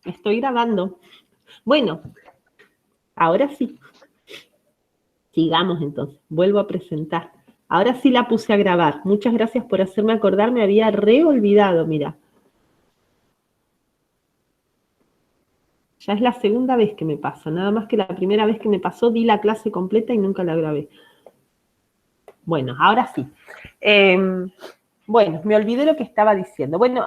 Estoy grabando. Bueno, ahora sí. Sigamos entonces. Vuelvo a presentar. Ahora sí la puse a grabar. Muchas gracias por hacerme acordar. Me había reolvidado, mira. Ya es la segunda vez que me pasa. Nada más que la primera vez que me pasó, di la clase completa y nunca la grabé. Bueno, ahora sí. Bueno, me olvidé lo que estaba diciendo. Bueno,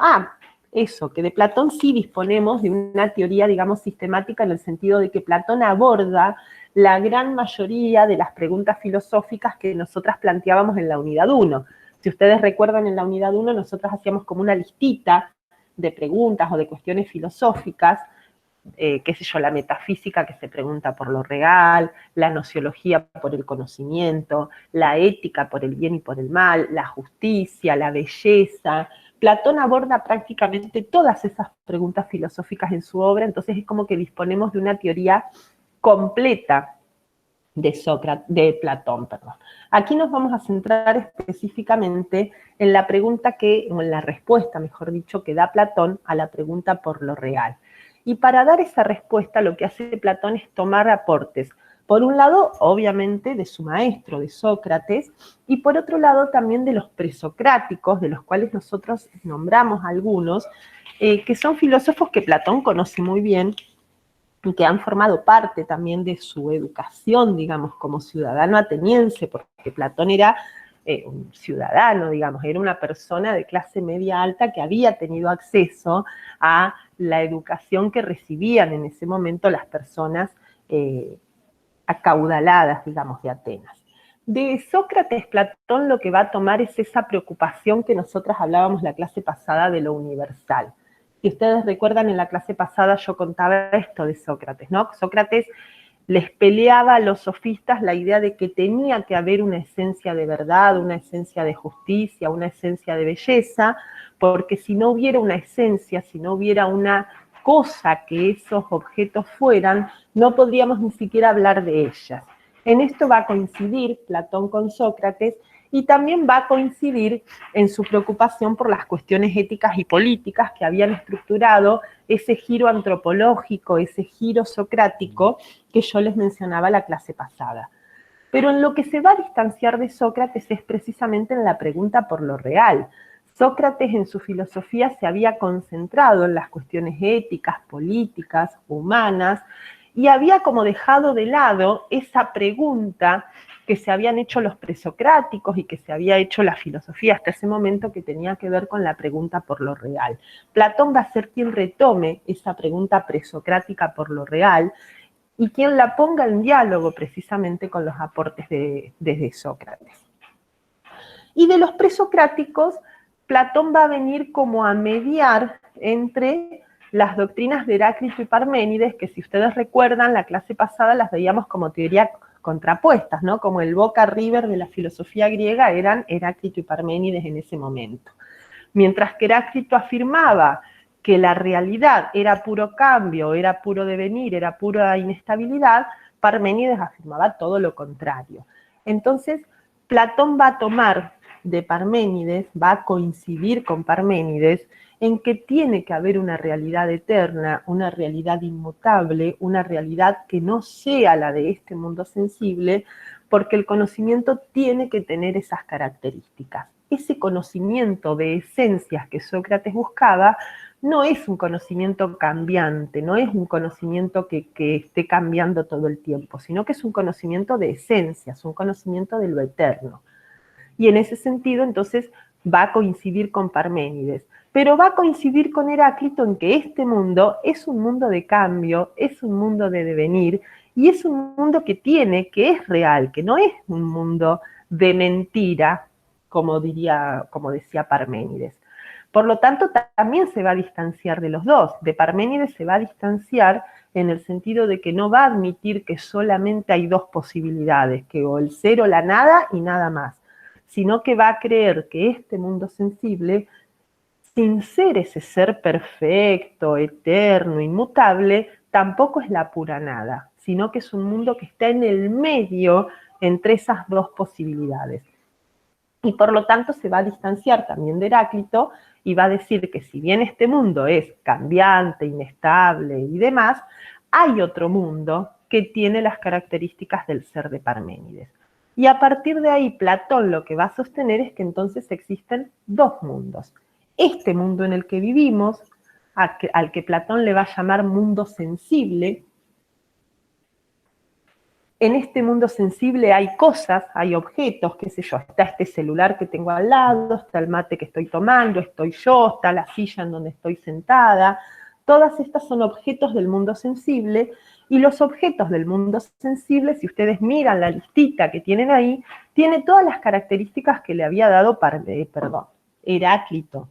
eso, que de Platón sí disponemos de una teoría, digamos, sistemática en el sentido de que Platón aborda la gran mayoría de las preguntas filosóficas que nosotras planteábamos en la unidad 1. Si ustedes recuerdan, en la unidad 1 nosotros hacíamos como una listita de preguntas o de cuestiones filosóficas, qué sé yo, la metafísica que se pregunta por lo real, la nociología por el conocimiento, la ética por el bien y por el mal, la justicia, la belleza. Platón aborda prácticamente todas esas preguntas filosóficas en su obra, entonces es como que disponemos de una teoría completa de Platón, perdón. Aquí nos vamos a centrar específicamente en la pregunta o en la respuesta, mejor dicho, que da Platón a la pregunta por lo real. Y para dar esa respuesta, lo que hace Platón es tomar aportes. Por un lado, obviamente, de su maestro, de Sócrates, y por otro lado también de los presocráticos, de los cuales nosotros nombramos algunos, que son filósofos que Platón conoce muy bien, y que han formado parte también de su educación, digamos, como ciudadano ateniense, porque Platón era un ciudadano, digamos, era una persona de clase media alta que había tenido acceso a la educación que recibían en ese momento las personas acaudaladas, digamos, de Atenas. De Sócrates, Platón lo que va a tomar es esa preocupación que nosotras hablábamos la clase pasada de lo universal. Si ustedes recuerdan, en la clase pasada yo contaba esto de Sócrates, ¿no? Sócrates les peleaba a los sofistas la idea de que tenía que haber una esencia de verdad, una esencia de justicia, una esencia de belleza, porque si no hubiera una esencia, si no hubiera una cosa que esos objetos fueran, no podríamos ni siquiera hablar de ellas. En esto va a coincidir Platón con Sócrates, y también va a coincidir en su preocupación por las cuestiones éticas y políticas que habían estructurado ese giro antropológico, ese giro socrático que yo les mencionaba la clase pasada. Pero en lo que se va a distanciar de Sócrates es precisamente en la pregunta por lo real. Sócrates en su filosofía se había concentrado en las cuestiones éticas, políticas, humanas, y había como dejado de lado esa pregunta que se habían hecho los presocráticos y que se había hecho la filosofía hasta ese momento, que tenía que ver con la pregunta por lo real. Platón va a ser quien retome esa pregunta presocrática por lo real y quien la ponga en diálogo precisamente con los aportes de Sócrates. Y de los presocráticos, Platón va a venir como a mediar entre las doctrinas de Heráclito y Parménides, que si ustedes recuerdan, la clase pasada las veíamos como teoría contrapuestas, ¿no? Como el Boca River de la filosofía griega eran Heráclito y Parménides en ese momento. Mientras que Heráclito afirmaba que la realidad era puro cambio, era puro devenir, era pura inestabilidad, Parménides afirmaba todo lo contrario. Entonces, Platón va a tomar de Parménides, va a coincidir con Parménides en que tiene que haber una realidad eterna, una realidad inmutable, una realidad que no sea la de este mundo sensible, porque el conocimiento tiene que tener esas características. Ese conocimiento de esencias que Sócrates buscaba no es un conocimiento cambiante, no es un conocimiento que esté cambiando todo el tiempo, sino que es un conocimiento de esencias, un conocimiento de lo eterno. Y en ese sentido, entonces, va a coincidir con Parménides, pero va a coincidir con Heráclito en que este mundo es un mundo de cambio, es un mundo de devenir, y es un mundo que es real, que no es un mundo de mentira, como decía Parménides. Por lo tanto, también se va a distanciar de los dos. De Parménides se va a distanciar en el sentido de que no va a admitir que solamente hay dos posibilidades, que o el ser o la nada y nada más, sino que va a creer que este mundo sensible, sin ser ese ser perfecto, eterno, inmutable, tampoco es la pura nada, sino que es un mundo que está en el medio entre esas dos posibilidades. Y por lo tanto se va a distanciar también de Heráclito y va a decir que si bien este mundo es cambiante, inestable y demás, hay otro mundo que tiene las características del ser de Parménides. Y a partir de ahí, Platón lo que va a sostener es que entonces existen dos mundos. Este mundo en el que vivimos, al que Platón le va a llamar mundo sensible. En este mundo sensible hay cosas, hay objetos, qué sé yo, está este celular que tengo al lado, está el mate que estoy tomando, estoy yo, está la silla en donde estoy sentada. Todas estas son objetos del mundo sensible, y los objetos del mundo sensible, si ustedes miran la listita que tienen ahí, tiene todas las características que le había dado Heráclito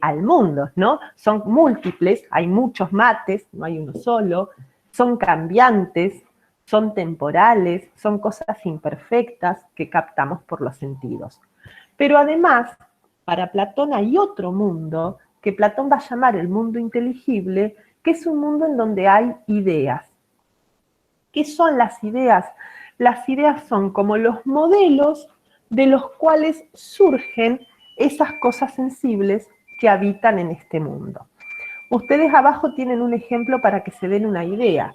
al mundo, ¿no? Son múltiples, hay muchos mates, no hay uno solo, son cambiantes, son temporales, son cosas imperfectas que captamos por los sentidos. Pero además, para Platón hay otro mundo que Platón va a llamar el mundo inteligible, que es un mundo en donde hay ideas. ¿Qué son las ideas? Las ideas son como los modelos de los cuales surgen esas cosas sensibles que habitan en este mundo. Ustedes abajo tienen un ejemplo para que se den una idea.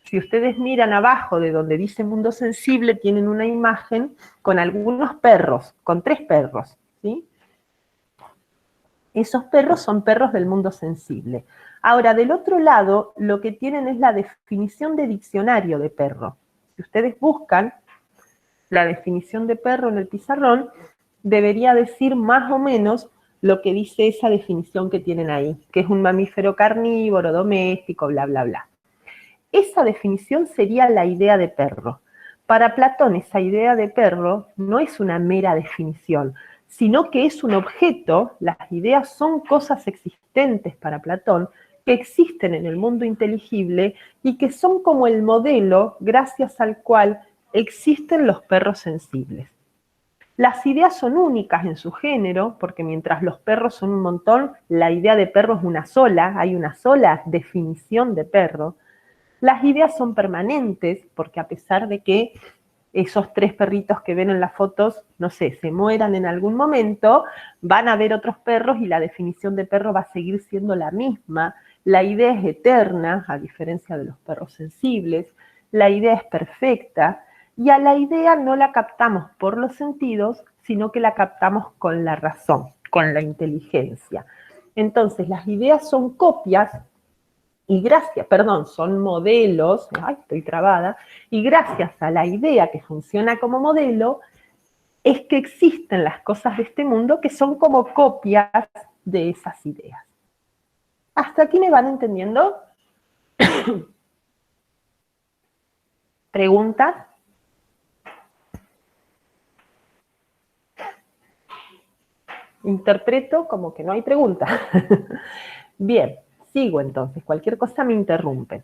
Si ustedes miran abajo de donde dice mundo sensible, tienen una imagen con algunos perros, con 3 perros, ¿sí? Esos perros son perros del mundo sensible. Ahora, del otro lado, lo que tienen es la definición de diccionario de perro. Si ustedes buscan la definición de perro en el pizarrón, debería decir más o menos lo que dice esa definición que tienen ahí, que es un mamífero carnívoro, doméstico, bla, bla, bla. Esa definición sería la idea de perro. Para Platón, esa idea de perro no es una mera definición, sino que es un objeto. Las ideas son cosas existentes para Platón, que existen en el mundo inteligible y que son como el modelo gracias al cual existen los perros sensibles. Las ideas son únicas en su género, porque mientras los perros son un montón, la idea de perro es una sola, hay una sola definición de perro. Las ideas son permanentes, porque a pesar de que esos 3 perritos que ven en las fotos, no sé, se mueran en algún momento, van a haber otros perros y la definición de perro va a seguir siendo la misma. La idea es eterna, a diferencia de los perros sensibles. La idea es perfecta, y a la idea no la captamos por los sentidos, sino que la captamos con la razón, con la inteligencia. Entonces, las ideas son copias y son modelos, ay, estoy trabada, y gracias a la idea que funciona como modelo, es que existen las cosas de este mundo que son como copias de esas ideas. ¿Hasta aquí me van entendiendo? ¿Preguntas? Interpreto como que no hay pregunta. Bien, sigo entonces, cualquier cosa me interrumpen.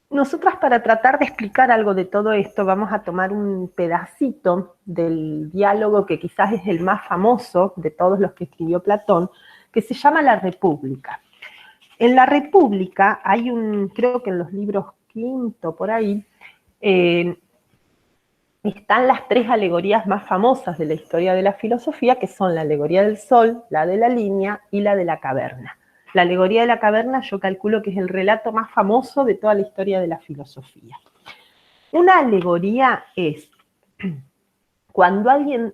Nosotras, para tratar de explicar algo de todo esto, vamos a tomar un pedacito del diálogo que quizás es el más famoso de todos los que escribió Platón, que se llama La República. En La República hay creo que en los libros quinto, por ahí, están las 3 alegorías más famosas de la historia de la filosofía, que son la alegoría del sol, la de la línea y la de la caverna. La alegoría de la caverna yo calculo que es el relato más famoso de toda la historia de la filosofía. Una alegoría es cuando alguien,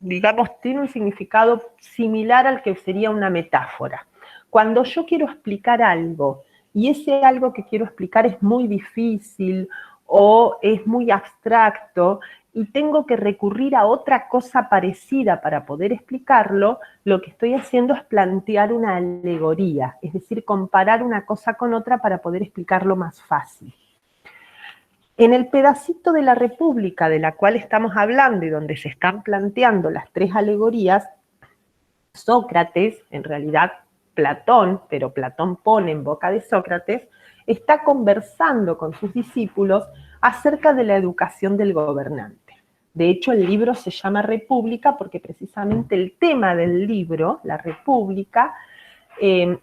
digamos, tiene un significado similar al que sería una metáfora. Cuando yo quiero explicar algo y ese algo que quiero explicar es muy difícil o es muy abstracto y tengo que recurrir a otra cosa parecida para poder explicarlo, lo que estoy haciendo es plantear una alegoría, es decir, comparar una cosa con otra para poder explicarlo más fácil. En el pedacito de la República de la cual estamos hablando y donde se están planteando las 3 alegorías, Sócrates, en realidad Platón, pero Platón pone en boca de Sócrates, está conversando con sus discípulos acerca de la educación del gobernante. De hecho, el libro se llama República porque precisamente el tema del libro, la República,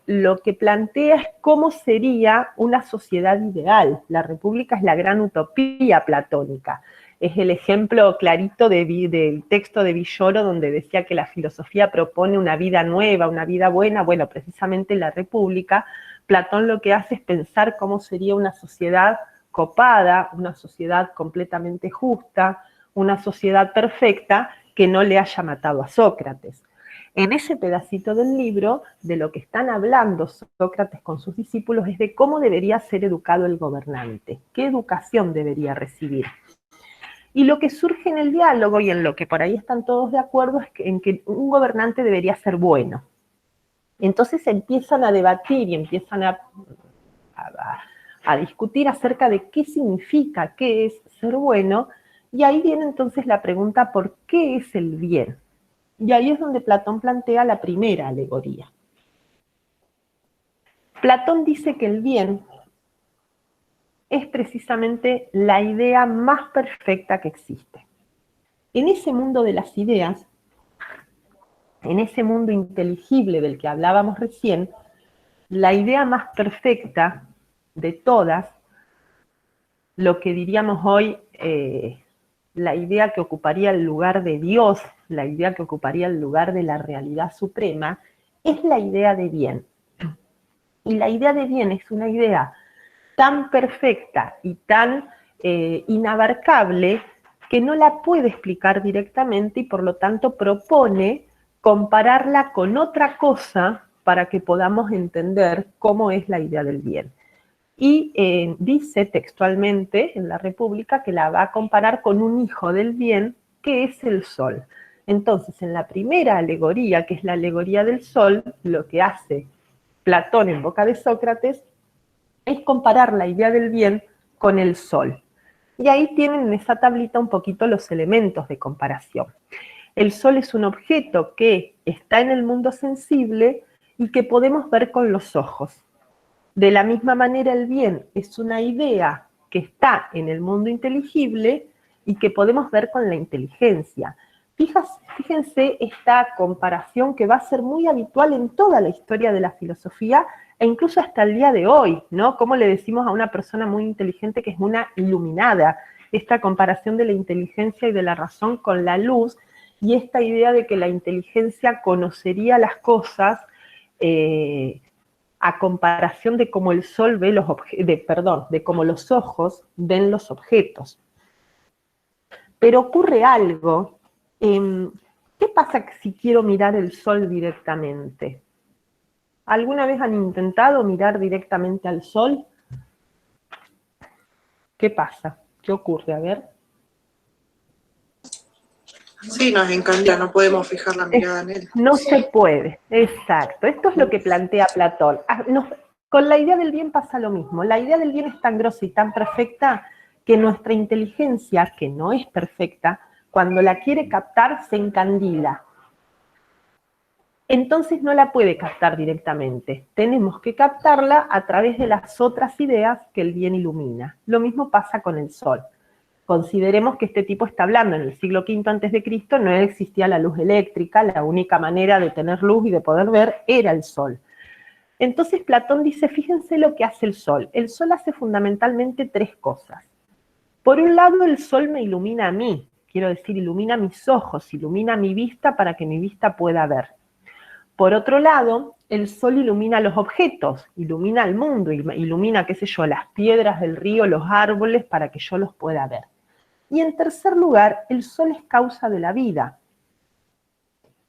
lo que plantea es cómo sería una sociedad ideal. La República es la gran utopía platónica. es el ejemplo clarito del texto de Villoro, donde decía que la filosofía propone una vida nueva, una vida buena. Bueno, precisamente en la República, Platón lo que hace es pensar cómo sería una sociedad copada, una sociedad completamente justa, una sociedad perfecta que no le haya matado a Sócrates. En ese pedacito del libro, de lo que están hablando Sócrates con sus discípulos es de cómo debería ser educado el gobernante, qué educación debería recibir. Y lo que surge en el diálogo, y en lo que por ahí están todos de acuerdo, es que, en que un gobernante debería ser bueno. Entonces empiezan a debatir y empiezan a discutir acerca de qué significa, qué es ser bueno, y ahí viene entonces la pregunta, ¿por qué es el bien? Y ahí es donde Platón plantea la primera alegoría. Platón dice que el bien es precisamente la idea más perfecta que existe. En ese mundo de las ideas, en ese mundo inteligible del que hablábamos recién, la idea más perfecta de todas, lo que diríamos hoy, la idea que ocuparía el lugar de Dios, la idea que ocuparía el lugar de la realidad suprema, es la idea de bien. Y la idea de bien es una idea tan perfecta y tan inabarcable que no la puede explicar directamente y por lo tanto propone compararla con otra cosa para que podamos entender cómo es la idea del bien. Y dice textualmente en la República que la va a comparar con un hijo del bien que es el sol. Entonces, en la primera alegoría, que es la alegoría del sol, lo que hace Platón en boca de Sócrates es comparar la idea del bien con el sol. Y ahí tienen en esa tablita un poquito los elementos de comparación. El sol es un objeto que está en el mundo sensible y que podemos ver con los ojos. De la misma manera, el bien es una idea que está en el mundo inteligible y que podemos ver con la inteligencia. Fíjense esta comparación que va a ser muy habitual en toda la historia de la filosofía e incluso hasta el día de hoy, ¿no? Como le decimos a una persona muy inteligente que es una iluminada, esta comparación de la inteligencia y de la razón con la luz y esta idea de que la inteligencia conocería las cosas a comparación de cómo el sol ve los de cómo los ojos ven los objetos. Pero ocurre algo. ¿Qué pasa si quiero mirar el sol directamente? ¿Alguna vez han intentado mirar directamente al sol? ¿Qué pasa? ¿Qué ocurre? A ver. Sí, nos encanta, no podemos fijar la mirada en él. No se puede, exacto. Esto es lo que plantea Platón. Con la idea del bien pasa lo mismo. La idea del bien es tan grosa y tan perfecta que nuestra inteligencia, que no es perfecta, cuando la quiere captar se encandila. Entonces no la puede captar directamente. Tenemos que captarla a través de las otras ideas que el bien ilumina. Lo mismo pasa con el sol. Consideremos que este tipo está hablando en el siglo V a.C., no existía la luz eléctrica, la única manera de tener luz y de poder ver era el sol. Entonces Platón dice, fíjense lo que hace el sol. El sol hace fundamentalmente tres cosas. Por un lado, el sol me ilumina a mí, quiero decir, ilumina mis ojos, ilumina mi vista para que mi vista pueda ver. Por otro lado, el sol ilumina los objetos, ilumina el mundo, ilumina, qué sé yo, las piedras del río, los árboles, para que yo los pueda ver. Y en tercer lugar, el sol es causa de la vida.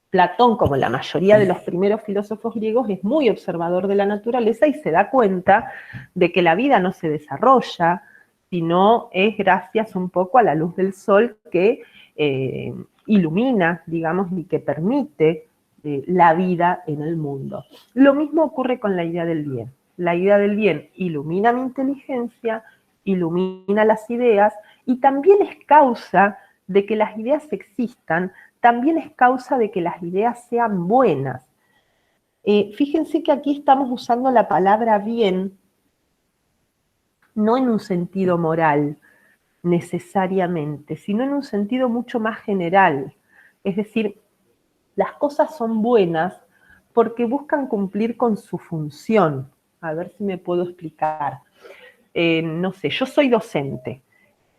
Platón, como la mayoría de los primeros filósofos griegos, es muy observador de la naturaleza y se da cuenta de que la vida no se desarrolla, sino es gracias un poco a la luz del sol que ilumina, digamos, y que permite la vida en el mundo. Lo mismo ocurre con la idea del bien. La idea del bien ilumina mi inteligencia, ilumina las ideas y también es causa de que las ideas existan, también es causa de que las ideas sean buenas. Fíjense que aquí estamos usando la palabra bien no en un sentido moral necesariamente, sino en un sentido mucho más general. Es decir, las cosas son buenas porque buscan cumplir con su función. A ver si me puedo explicar. No sé, yo soy docente.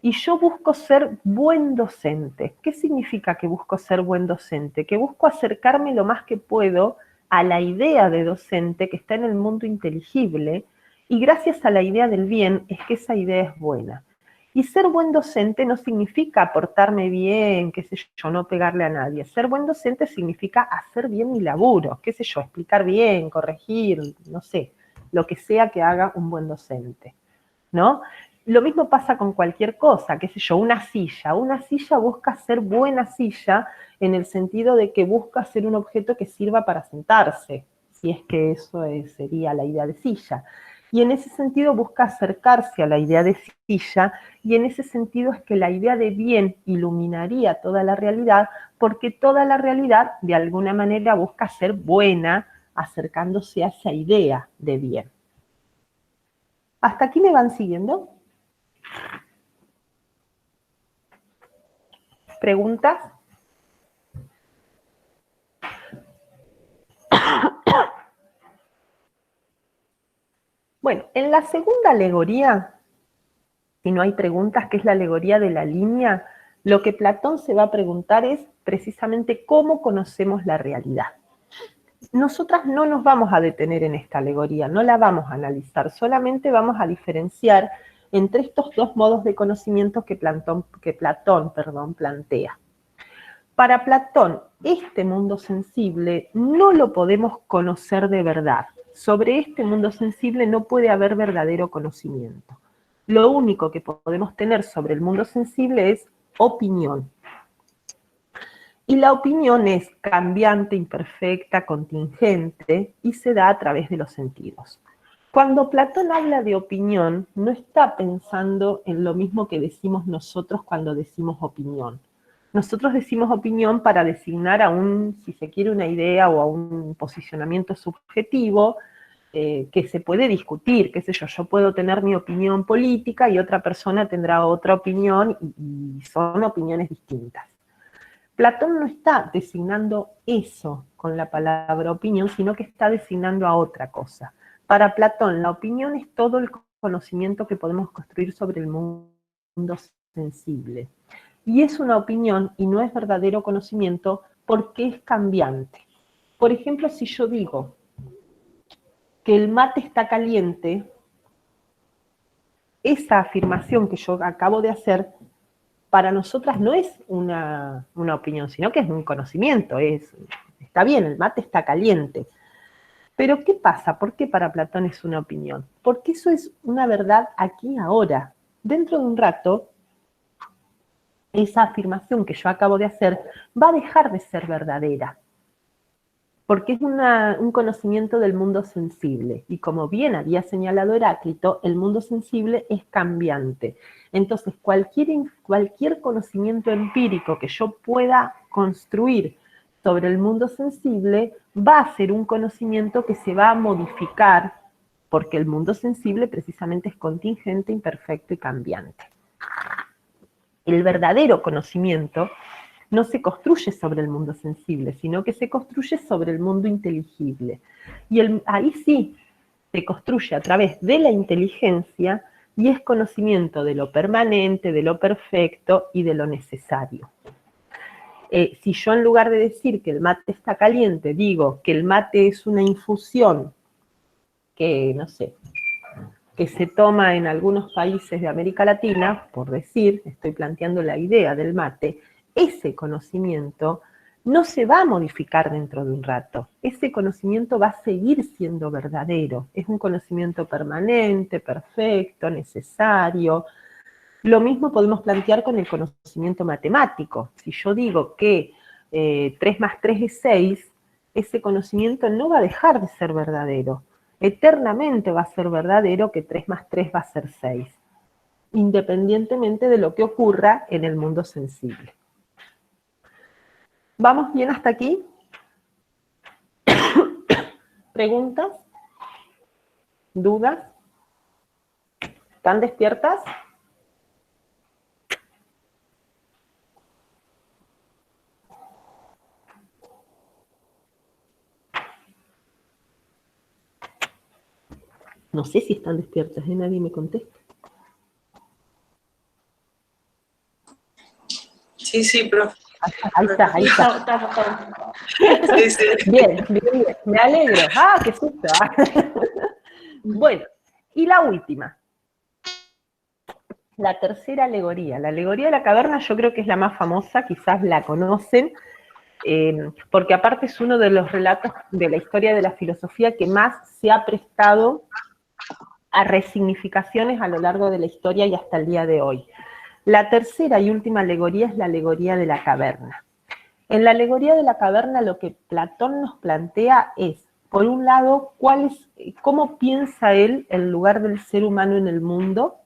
Y yo busco ser buen docente. ¿Qué significa que busco ser buen docente? Que busco acercarme lo más que puedo a la idea de docente que está en el mundo inteligible, y gracias a la idea del bien es que esa idea es buena. Y ser buen docente no significa portarme bien, qué sé yo, no pegarle a nadie. Ser buen docente significa hacer bien mi laburo, qué sé yo, explicar bien, corregir, no sé, lo que sea que haga un buen docente, ¿no? Lo mismo pasa con cualquier cosa, qué sé yo, una silla. Una silla busca ser buena silla en el sentido de que busca ser un objeto que sirva para sentarse, si es que eso sería la idea de silla. Y en ese sentido busca acercarse a la idea de silla, y en ese sentido es que la idea de bien iluminaría toda la realidad, porque toda la realidad de alguna manera busca ser buena, acercándose a esa idea de bien. ¿Hasta aquí me van siguiendo? ¿Preguntas? Bueno, en la segunda alegoría, si no hay preguntas, que es la alegoría de la línea, lo que Platón se va a preguntar es precisamente cómo conocemos la realidad. Nosotras no nos vamos a detener en esta alegoría, no la vamos a analizar, solamente vamos a diferenciar entre estos dos modos de conocimiento que Platón plantea. Para Platón, este mundo sensible no lo podemos conocer de verdad. Sobre este mundo sensible no puede haber verdadero conocimiento. Lo único que podemos tener sobre el mundo sensible es opinión. Y la opinión es cambiante, imperfecta, contingente y se da a través de los sentidos. Cuando Platón habla de opinión, no está pensando en lo mismo que decimos nosotros cuando decimos opinión. Nosotros decimos opinión para designar a si se quiere, una idea o a un posicionamiento subjetivo que se puede discutir, qué sé yo puedo tener mi opinión política y otra persona tendrá otra opinión y son opiniones distintas. Platón no está designando eso con la palabra opinión, sino que está designando a otra cosa. Para Platón, la opinión es todo el conocimiento que podemos construir sobre el mundo sensible. Y es una opinión y no es verdadero conocimiento porque es cambiante. Por ejemplo, si yo digo que el mate está caliente, esa afirmación que yo acabo de hacer para nosotras no es una opinión, sino que es un conocimiento, está bien, el mate está caliente. Pero ¿qué pasa? ¿Por qué para Platón es una opinión? Porque eso es una verdad aquí ahora. Dentro de un rato, esa afirmación que yo acabo de hacer va a dejar de ser verdadera, porque es un conocimiento del mundo sensible. Y como bien había señalado Heráclito, el mundo sensible es cambiante. Entonces, cualquier conocimiento empírico que yo pueda construir sobre el mundo sensible va a ser un conocimiento que se va a modificar, porque el mundo sensible precisamente es contingente, imperfecto y cambiante. El verdadero conocimiento no se construye sobre el mundo sensible, sino que se construye sobre el mundo inteligible. Y ahí sí se construye a través de la inteligencia y es conocimiento de lo permanente, de lo perfecto y de lo necesario. Si yo en lugar de decir que el mate está caliente, digo que el mate es una infusión que, no sé, que se toma en algunos países de América Latina, por decir, estoy planteando la idea del mate, ese conocimiento no se va a modificar dentro de un rato. Ese conocimiento va a seguir siendo verdadero. Es un conocimiento permanente, perfecto, necesario. Lo mismo podemos plantear con el conocimiento matemático. Si yo digo que 3 más 3 es 6, ese conocimiento no va a dejar de ser verdadero. Eternamente va a ser verdadero que 3 más 3 va a ser 6, independientemente de lo que ocurra en el mundo sensible. ¿Vamos bien hasta aquí? ¿Preguntas? ¿Dudas? ¿Están despiertas? No sé si están despiertas, nadie me contesta. Sí, profe. Ahí está, ahí está. Sí, sí. Bien, me alegro. ¡Ah, qué susto! Bueno, y la última. La tercera alegoría. La alegoría de la caverna yo creo que es la más famosa, quizás la conocen, porque aparte es uno de los relatos de la historia de la filosofía que más se ha prestado a resignificaciones a lo largo de la historia y hasta el día de hoy. La tercera y última alegoría es la alegoría de la caverna. En la alegoría de la caverna lo que Platón nos plantea es, por un lado, cómo piensa él el lugar del ser humano en el mundo,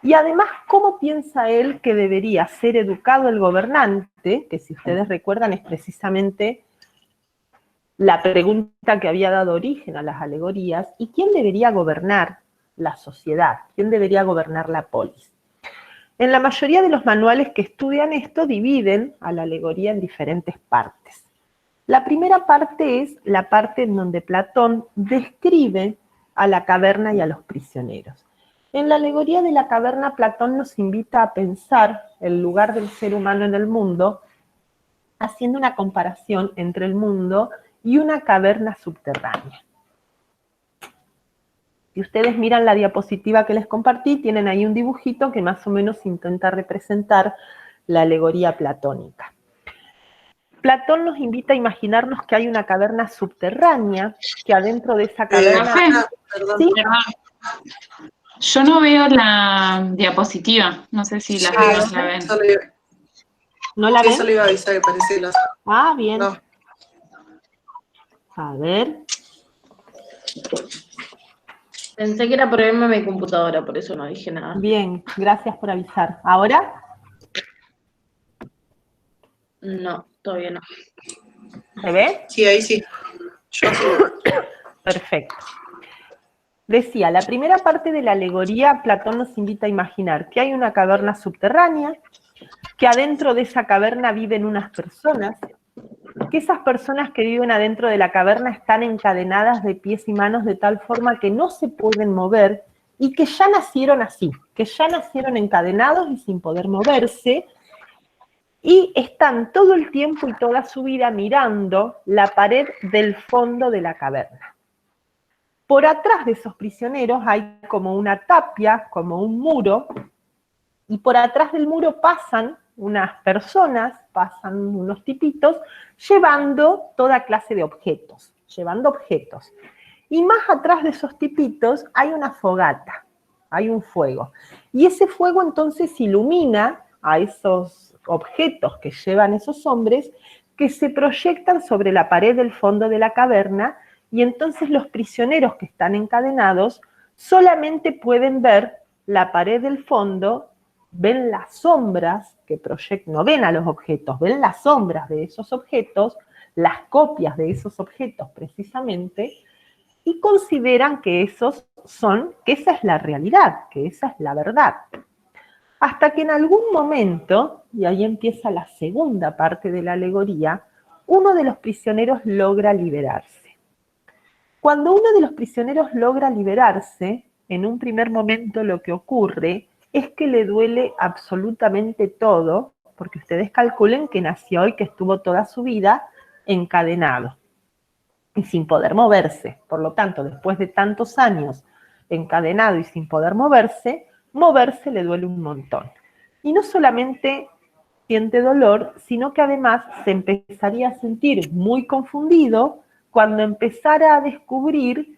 y además, ¿cómo piensa él que debería ser educado el gobernante? Que si ustedes recuerdan es precisamente la pregunta que había dado origen a las alegorías. ¿Y quién debería gobernar la sociedad? ¿Quién debería gobernar la polis? En la mayoría de los manuales que estudian esto dividen a la alegoría en diferentes partes. La primera parte es la parte en donde Platón describe a la caverna y a los prisioneros. En la alegoría de la caverna, Platón nos invita a pensar el lugar del ser humano en el mundo, haciendo una comparación entre el mundo y una caverna subterránea. Si ustedes miran la diapositiva que les compartí, tienen ahí un dibujito que más o menos intenta representar la alegoría platónica. Platón nos invita a imaginarnos que hay una caverna subterránea, que adentro de esa caverna... Perdón. ¿Sí? Yo no veo la diapositiva, no sé si la ven. ¿No la ven? Eso le iba a avisar que parece que Ah, bien. No. A ver. Pensé que era problema de mi computadora, por eso no dije nada. Bien, gracias por avisar. ¿Ahora? No, todavía no. ¿Se ve? Sí, ahí sí. Yo sí. Perfecto. Decía, la primera parte de la alegoría, Platón nos invita a imaginar que hay una caverna subterránea, que adentro de esa caverna viven unas personas, que esas personas que viven adentro de la caverna están encadenadas de pies y manos de tal forma que no se pueden mover y que ya nacieron así, que ya nacieron encadenados y sin poder moverse, y están todo el tiempo y toda su vida mirando la pared del fondo de la caverna. Por atrás de esos prisioneros hay como una tapia, como un muro, y por atrás del muro pasan unas personas, pasan unos tipitos, llevando toda clase de objetos, llevando objetos. Y más atrás de esos tipitos hay una fogata, hay un fuego. Y ese fuego entonces ilumina a esos objetos que llevan esos hombres, que se proyectan sobre la pared del fondo de la caverna, y entonces los prisioneros que están encadenados solamente pueden ver la pared del fondo, ven las sombras que proyectan, no ven a los objetos, ven las sombras de esos objetos, las copias de esos objetos precisamente, y consideran que esa es la realidad, que esa es la verdad. Hasta que en algún momento, y ahí empieza la segunda parte de la alegoría, uno de los prisioneros logra liberarse. Cuando uno de los prisioneros logra liberarse, en un primer momento lo que ocurre es que le duele absolutamente todo, porque ustedes calculen que nació y que estuvo toda su vida encadenado y sin poder moverse. Por lo tanto, después de tantos años encadenado y sin poder moverse le duele un montón. Y no solamente siente dolor, sino que además se empezaría a sentir muy confundido cuando empezara a descubrir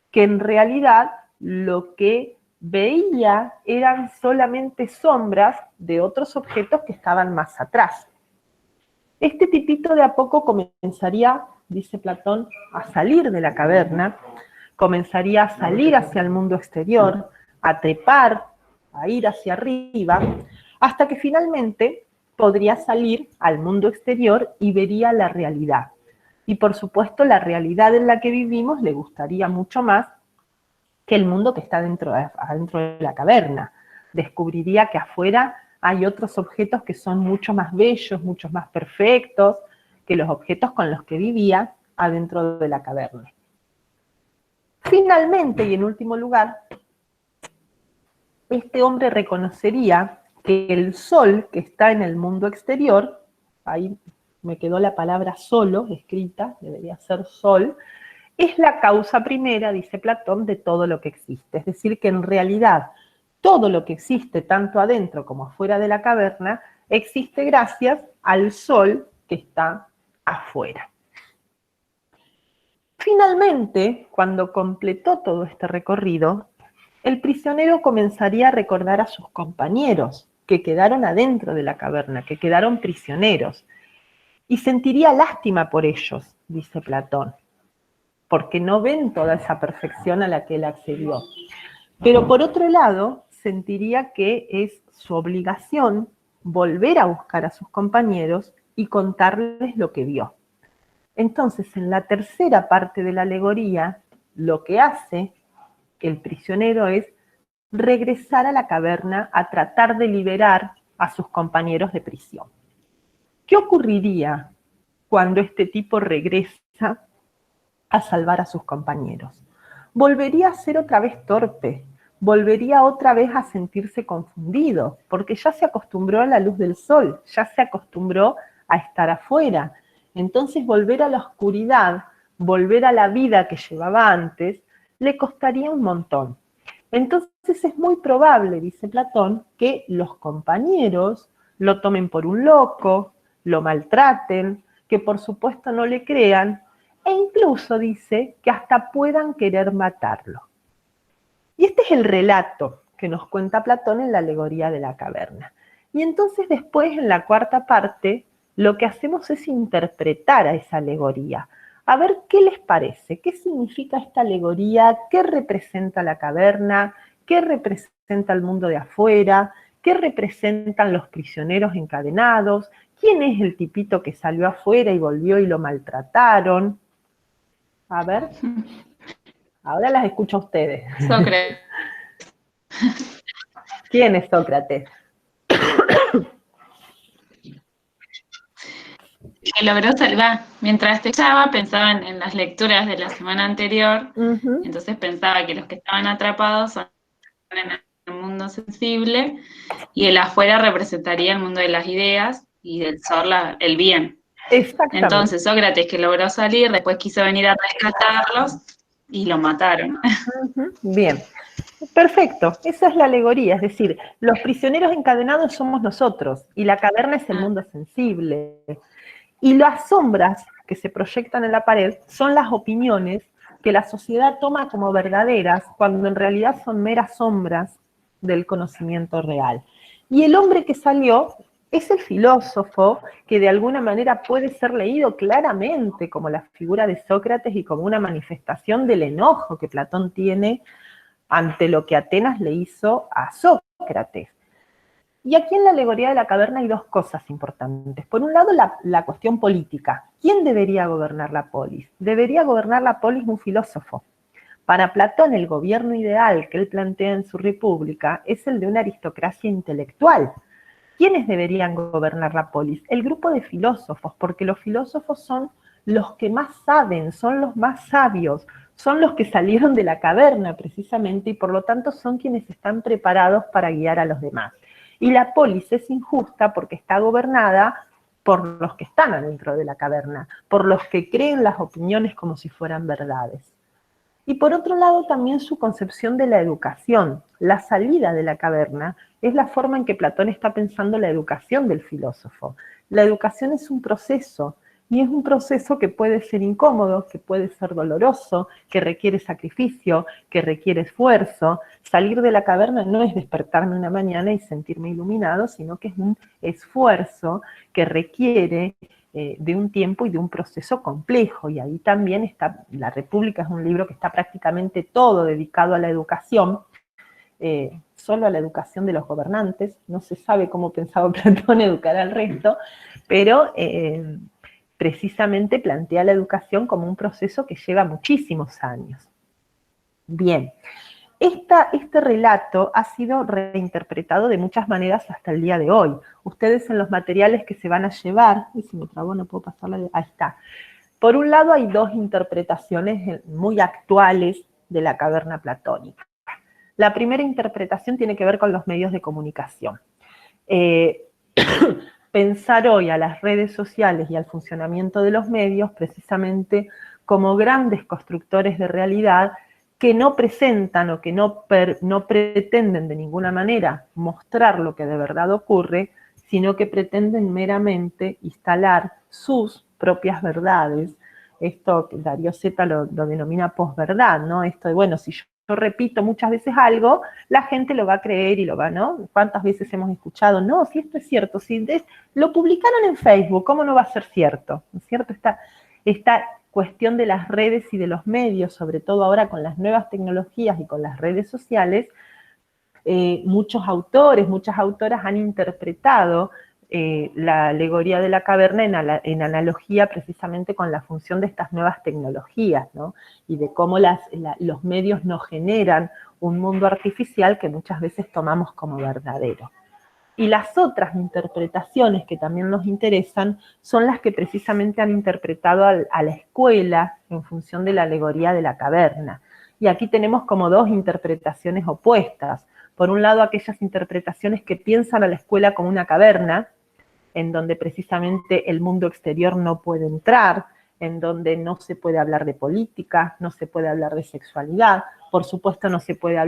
que en realidad lo que veía eran solamente sombras de otros objetos que estaban más atrás. Este tipito de a poco comenzaría, dice Platón, a salir de la caverna, comenzaría a salir hacia el mundo exterior, a trepar, a ir hacia arriba, hasta que finalmente podría salir al mundo exterior y vería la realidad. Y por supuesto la realidad en la que vivimos le gustaría mucho más que el mundo que está adentro de la caverna. Descubriría que afuera hay otros objetos que son mucho más bellos, mucho más perfectos que los objetos con los que vivía adentro de la caverna. Finalmente, y en último lugar, este hombre reconocería que el sol que está en el mundo exterior, ahí me quedó la palabra solo escrita, debería ser sol, es la causa primera, dice Platón, de todo lo que existe. Es decir, que en realidad todo lo que existe, tanto adentro como afuera de la caverna, existe gracias al sol que está afuera. Finalmente, cuando completó todo este recorrido, el prisionero comenzaría a recordar a sus compañeros que quedaron adentro de la caverna, que quedaron prisioneros, y sentiría lástima por ellos, dice Platón, porque no ven toda esa perfección a la que él accedió. Pero por otro lado, sentiría que es su obligación volver a buscar a sus compañeros y contarles lo que vio. Entonces, en la tercera parte de la alegoría, lo que hace el prisionero es regresar a la caverna a tratar de liberar a sus compañeros de prisión. ¿Qué ocurriría cuando este tipo regresa a salvar a sus compañeros? Volvería a ser otra vez torpe, volvería otra vez a sentirse confundido, porque ya se acostumbró a la luz del sol, ya se acostumbró a estar afuera. Entonces volver a la oscuridad, volver a la vida que llevaba antes, le costaría un montón. Entonces es muy probable, dice Platón, que los compañeros lo tomen por un loco, lo maltraten, que por supuesto no le crean, e incluso dice que hasta puedan querer matarlo. Y este es el relato que nos cuenta Platón en la alegoría de la caverna. Y entonces después, en la cuarta parte, lo que hacemos es interpretar a esa alegoría, a ver qué les parece, qué significa esta alegoría, qué representa la caverna, qué representa el mundo de afuera, qué representan los prisioneros encadenados, quién es el tipito que salió afuera y volvió y lo maltrataron. A ver, ahora las escucho a ustedes. Sócrates. ¿Quién es Sócrates? Que logró salvar. Mientras te escuchaba, pensaba en las lecturas de la semana anterior, entonces pensaba que los que estaban atrapados son en el mundo sensible y el afuera representaría el mundo de las ideas y del sol el bien. Exactamente. Entonces Sócrates, que logró salir, después quiso venir a rescatarlos y lo mataron. Bien, perfecto, esa es la alegoría, es decir, los prisioneros encadenados somos nosotros y la caverna es el mundo sensible. Y las sombras que se proyectan en la pared son las opiniones que la sociedad toma como verdaderas cuando en realidad son meras sombras del conocimiento real. Y el hombre que salió es el filósofo que de alguna manera puede ser leído claramente como la figura de Sócrates y como una manifestación del enojo que Platón tiene ante lo que Atenas le hizo a Sócrates. Y aquí en la alegoría de la caverna hay dos cosas importantes. Por un lado, la cuestión política. ¿Quién debería gobernar la polis? Debería gobernar la polis un filósofo. Para Platón, el gobierno ideal que él plantea en su república es el de una aristocracia intelectual. ¿Quiénes deberían gobernar la polis? El grupo de filósofos, porque los filósofos son los que más saben, son los más sabios, son los que salieron de la caverna precisamente y por lo tanto son quienes están preparados para guiar a los demás. Y la polis es injusta porque está gobernada por los que están adentro de la caverna, por los que creen las opiniones como si fueran verdades. Y por otro lado también su concepción de la educación. La salida de la caverna es la forma en que Platón está pensando la educación del filósofo. La educación es un proceso, y es un proceso que puede ser incómodo, que puede ser doloroso, que requiere sacrificio, que requiere esfuerzo. Salir de la caverna no es despertarme una mañana y sentirme iluminado, sino que es un esfuerzo que requiere de un tiempo y de un proceso complejo. Y ahí también está, La República es un libro que está prácticamente todo dedicado a la educación, solo a la educación de los gobernantes. No se sabe cómo pensaba Platón educar al resto, pero precisamente plantea la educación como un proceso que lleva muchísimos años. Bien, este relato ha sido reinterpretado de muchas maneras hasta el día de hoy. Ustedes en los materiales que se van a llevar, y si me trabo no puedo pasarla, ahí está. Por un lado hay dos interpretaciones muy actuales de la caverna platónica. La primera interpretación tiene que ver con los medios de comunicación. pensar hoy a las redes sociales y al funcionamiento de los medios precisamente como grandes constructores de realidad que no presentan o que no pretenden de ninguna manera mostrar lo que de verdad ocurre, sino que pretenden meramente instalar sus propias verdades. Esto Darío Zeta lo denomina posverdad, ¿no? Esto de, bueno, si yo repito muchas veces algo, la gente lo va a creer y lo va, ¿no? ¿Cuántas veces hemos escuchado? No, si esto es cierto, si lo publicaron en Facebook, ¿cómo no va a ser cierto? ¿No es cierto? Esta cuestión de las redes y de los medios, sobre todo ahora con las nuevas tecnologías y con las redes sociales, muchos autores, muchas autoras han interpretado la alegoría de la caverna en analogía precisamente con la función de estas nuevas tecnologías, ¿no? Y de cómo los medios nos generan un mundo artificial que muchas veces tomamos como verdadero. Y las otras interpretaciones que también nos interesan son las que precisamente han interpretado a la escuela en función de la alegoría de la caverna. Y aquí tenemos como dos interpretaciones opuestas. Por un lado, aquellas interpretaciones que piensan a la escuela como una caverna, en donde precisamente el mundo exterior no puede entrar, en donde no se puede hablar de política, no se puede hablar de sexualidad, por supuesto no se puede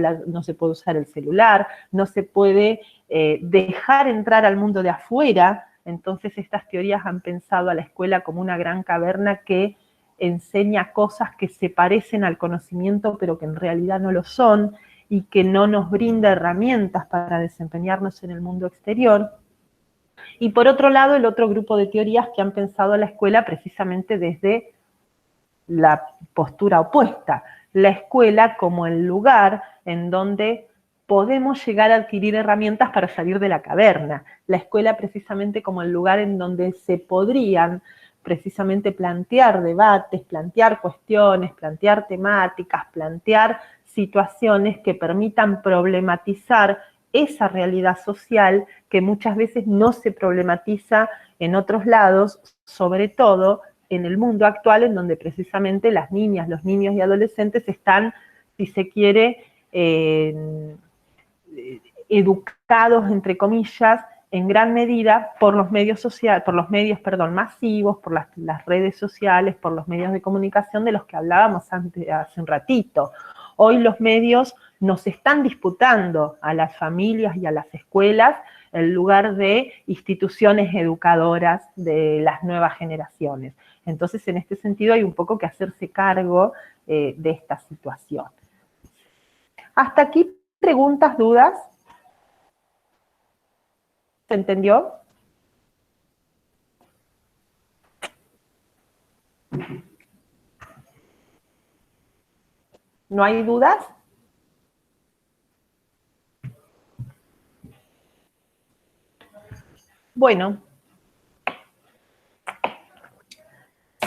usar el celular, no se puede dejar entrar al mundo de afuera. Entonces estas teorías han pensado a la escuela como una gran caverna que enseña cosas que se parecen al conocimiento pero que en realidad no lo son y que no nos brinda herramientas para desempeñarnos en el mundo exterior. Y por otro lado, el otro grupo de teorías que han pensado a la escuela precisamente desde la postura opuesta, la escuela como el lugar en donde podemos llegar a adquirir herramientas para salir de la caverna, la escuela precisamente como el lugar en donde se podrían precisamente plantear debates, plantear cuestiones, plantear temáticas, plantear situaciones que permitan problematizar esa realidad social que muchas veces no se problematiza en otros lados, sobre todo en el mundo actual en donde precisamente las niñas, los niños y adolescentes están, si se quiere, educados, entre comillas, en gran medida por los medios sociales, masivos, por las redes sociales, por los medios de comunicación de los que hablábamos hace un ratito. Hoy los medios nos están disputando a las familias y a las escuelas el lugar de instituciones educadoras de las nuevas generaciones. Entonces, en este sentido, hay un poco que hacerse cargo de esta situación. ¿Hasta aquí preguntas, dudas? ¿Se entendió? ¿No hay dudas? Bueno,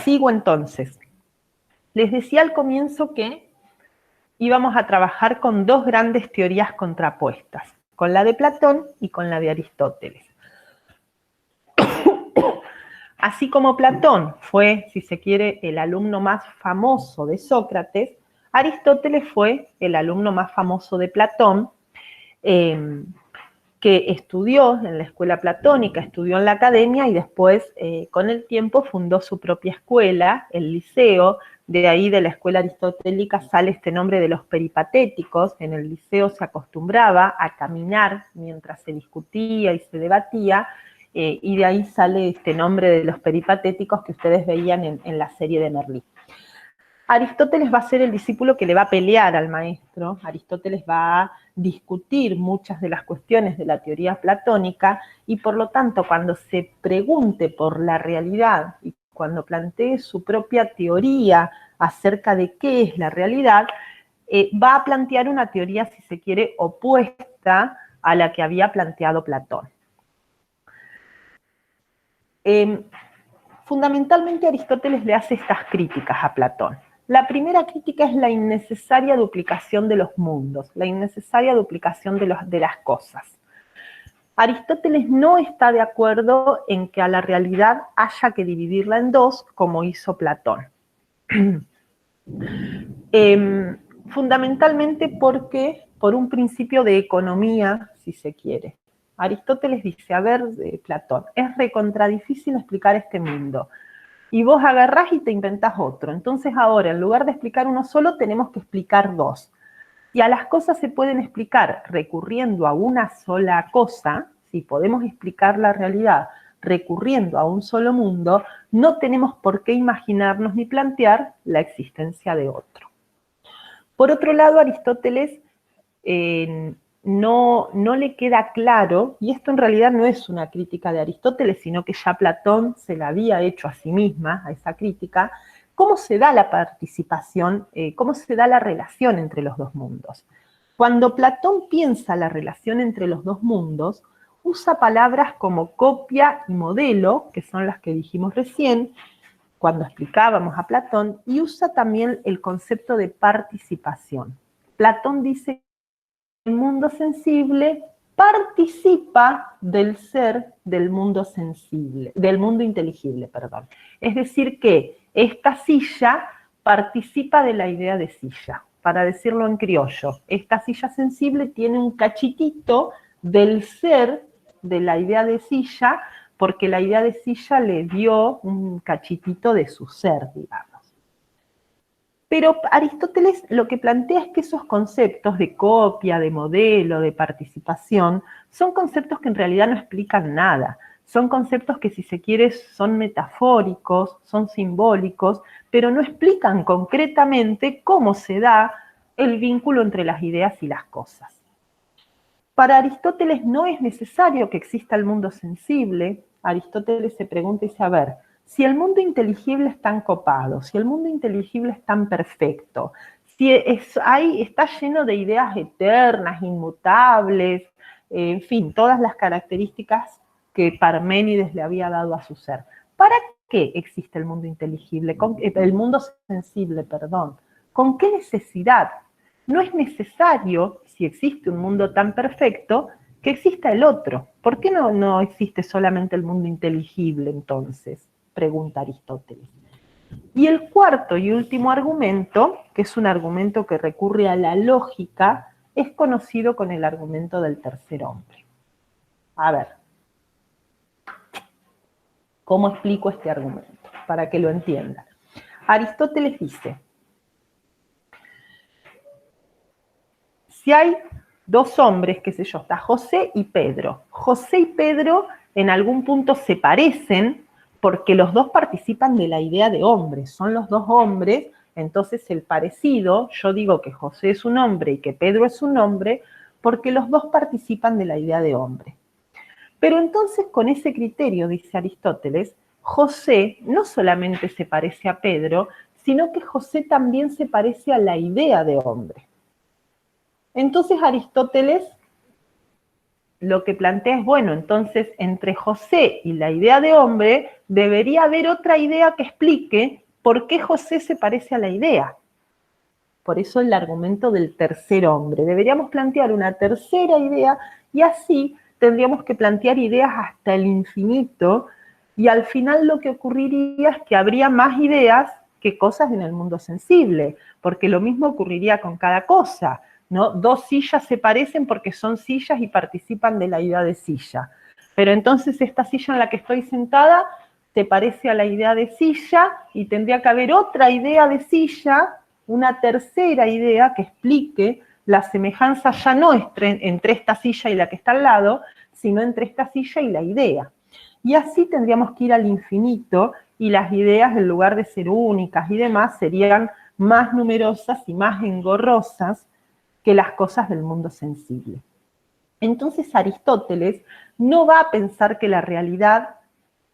sigo entonces. Les decía al comienzo que íbamos a trabajar con dos grandes teorías contrapuestas, con la de Platón y con la de Aristóteles. Así como Platón fue, si se quiere, el alumno más famoso de Sócrates, Aristóteles fue el alumno más famoso de Platón, que estudió en la escuela platónica, estudió en la academia y después, con el tiempo, fundó su propia escuela, el Liceo. De ahí, de la escuela aristotélica, sale este nombre de los peripatéticos. En el liceo se acostumbraba a caminar mientras se discutía y se debatía, y de ahí sale este nombre de los peripatéticos que ustedes veían en la serie de Merlí. Aristóteles va a ser el discípulo que le va a pelear al maestro. Aristóteles va a discutir muchas de las cuestiones de la teoría platónica y por lo tanto cuando se pregunte por la realidad y cuando plantee su propia teoría acerca de qué es la realidad, va a plantear una teoría, si se quiere, opuesta a la que había planteado Platón. Fundamentalmente Aristóteles le hace estas críticas a Platón. La primera crítica es la innecesaria duplicación de los mundos, la innecesaria duplicación de las cosas. Aristóteles no está de acuerdo en que a la realidad haya que dividirla en dos, como hizo Platón. Fundamentalmente por un principio de economía, si se quiere. Aristóteles dice, a ver, Platón, es recontra difícil explicar este mundo. Y vos agarrás y te inventás otro. Entonces ahora, en lugar de explicar uno solo, tenemos que explicar dos. Y a las cosas se pueden explicar recurriendo a una sola cosa. Si podemos explicar la realidad recurriendo a un solo mundo, no tenemos por qué imaginarnos ni plantear la existencia de otro. Por otro lado, Aristóteles no le queda claro, y esto en realidad no es una crítica de Aristóteles, sino que ya Platón se la había hecho a sí misma, a esa crítica, cómo se da la participación, cómo se da la relación entre los dos mundos. Cuando Platón piensa la relación entre los dos mundos, usa palabras como copia y modelo, que son las que dijimos recién, cuando explicábamos a Platón, y usa también el concepto de participación. Platón dice que el mundo sensible participa del ser del mundo sensible, del mundo inteligible, perdón. Es decir que esta silla participa de la idea de silla. Para decirlo en criollo, esta silla sensible tiene un cachitito del ser de la idea de silla, porque la idea de silla le dio un cachitito de su ser, digamos. Pero Aristóteles lo que plantea es que esos conceptos de copia, de modelo, de participación, son conceptos que en realidad no explican nada. Son conceptos que, si se quiere, son metafóricos, son simbólicos, pero no explican concretamente cómo se da el vínculo entre las ideas y las cosas. Para Aristóteles no es necesario que exista el mundo sensible. Aristóteles se pregunta y dice, a ver, si el mundo inteligible es tan copado, si el mundo inteligible es tan perfecto, si está lleno de ideas eternas, inmutables, en fin, todas las características que Parménides le había dado a su ser, ¿para qué existe el mundo inteligible? El mundo sensible, perdón. ¿Con qué necesidad? No es necesario, si existe un mundo tan perfecto, que exista el otro. ¿Por qué no existe solamente el mundo inteligible entonces? Pregunta Aristóteles. Y el cuarto y último argumento, que es un argumento que recurre a la lógica, es conocido con el argumento del tercer hombre. A ver, ¿cómo explico este argumento? Para que lo entiendan. Aristóteles dice, si hay dos hombres, qué sé yo, está José y Pedro. José y Pedro en algún punto se parecen porque los dos participan de la idea de hombre. Son los dos hombres, entonces el parecido, yo digo que José es un hombre y que Pedro es un hombre, porque los dos participan de la idea de hombre. Pero entonces con ese criterio, dice Aristóteles, José no solamente se parece a Pedro, sino que José también se parece a la idea de hombre. Entonces Aristóteles lo que plantea es, bueno, entonces entre José y la idea de hombre debería haber otra idea que explique por qué José se parece a la idea. Por eso el argumento del tercer hombre. Deberíamos plantear una tercera idea y así tendríamos que plantear ideas hasta el infinito y al final lo que ocurriría es que habría más ideas que cosas en el mundo sensible, porque lo mismo ocurriría con cada cosa, ¿no? Dos sillas se parecen porque son sillas y participan de la idea de silla. Pero entonces esta silla en la que estoy sentada se parece a la idea de silla y tendría que haber otra idea de silla, una tercera idea que explique la semejanza ya no entre esta silla y la que está al lado, sino entre esta silla y la idea. Y así tendríamos que ir al infinito y las ideas, en lugar de ser únicas y demás, serían más numerosas y más engorrosas que las cosas del mundo sensible. Entonces Aristóteles no va a pensar que la realidad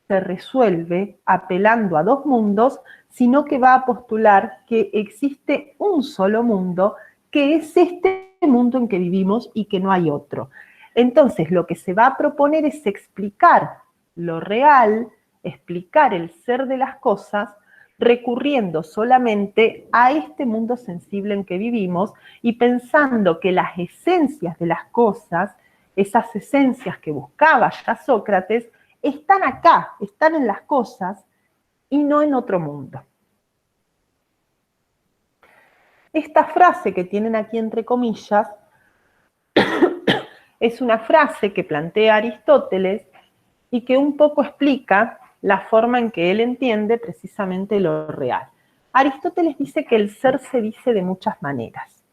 se resuelve apelando a dos mundos, sino que va a postular que existe un solo mundo, que es este mundo en que vivimos y que no hay otro. Entonces lo que se va a proponer es explicar lo real, explicar el ser de las cosas, recurriendo solamente a este mundo sensible en que vivimos y pensando que las esencias de las cosas, esas esencias que buscaba ya Sócrates, están acá, están en las cosas y no en otro mundo. Esta frase que tienen aquí entre comillas Es una frase que plantea Aristóteles y que un poco explica la forma en que él entiende precisamente lo real. Aristóteles dice que el ser se dice de muchas maneras.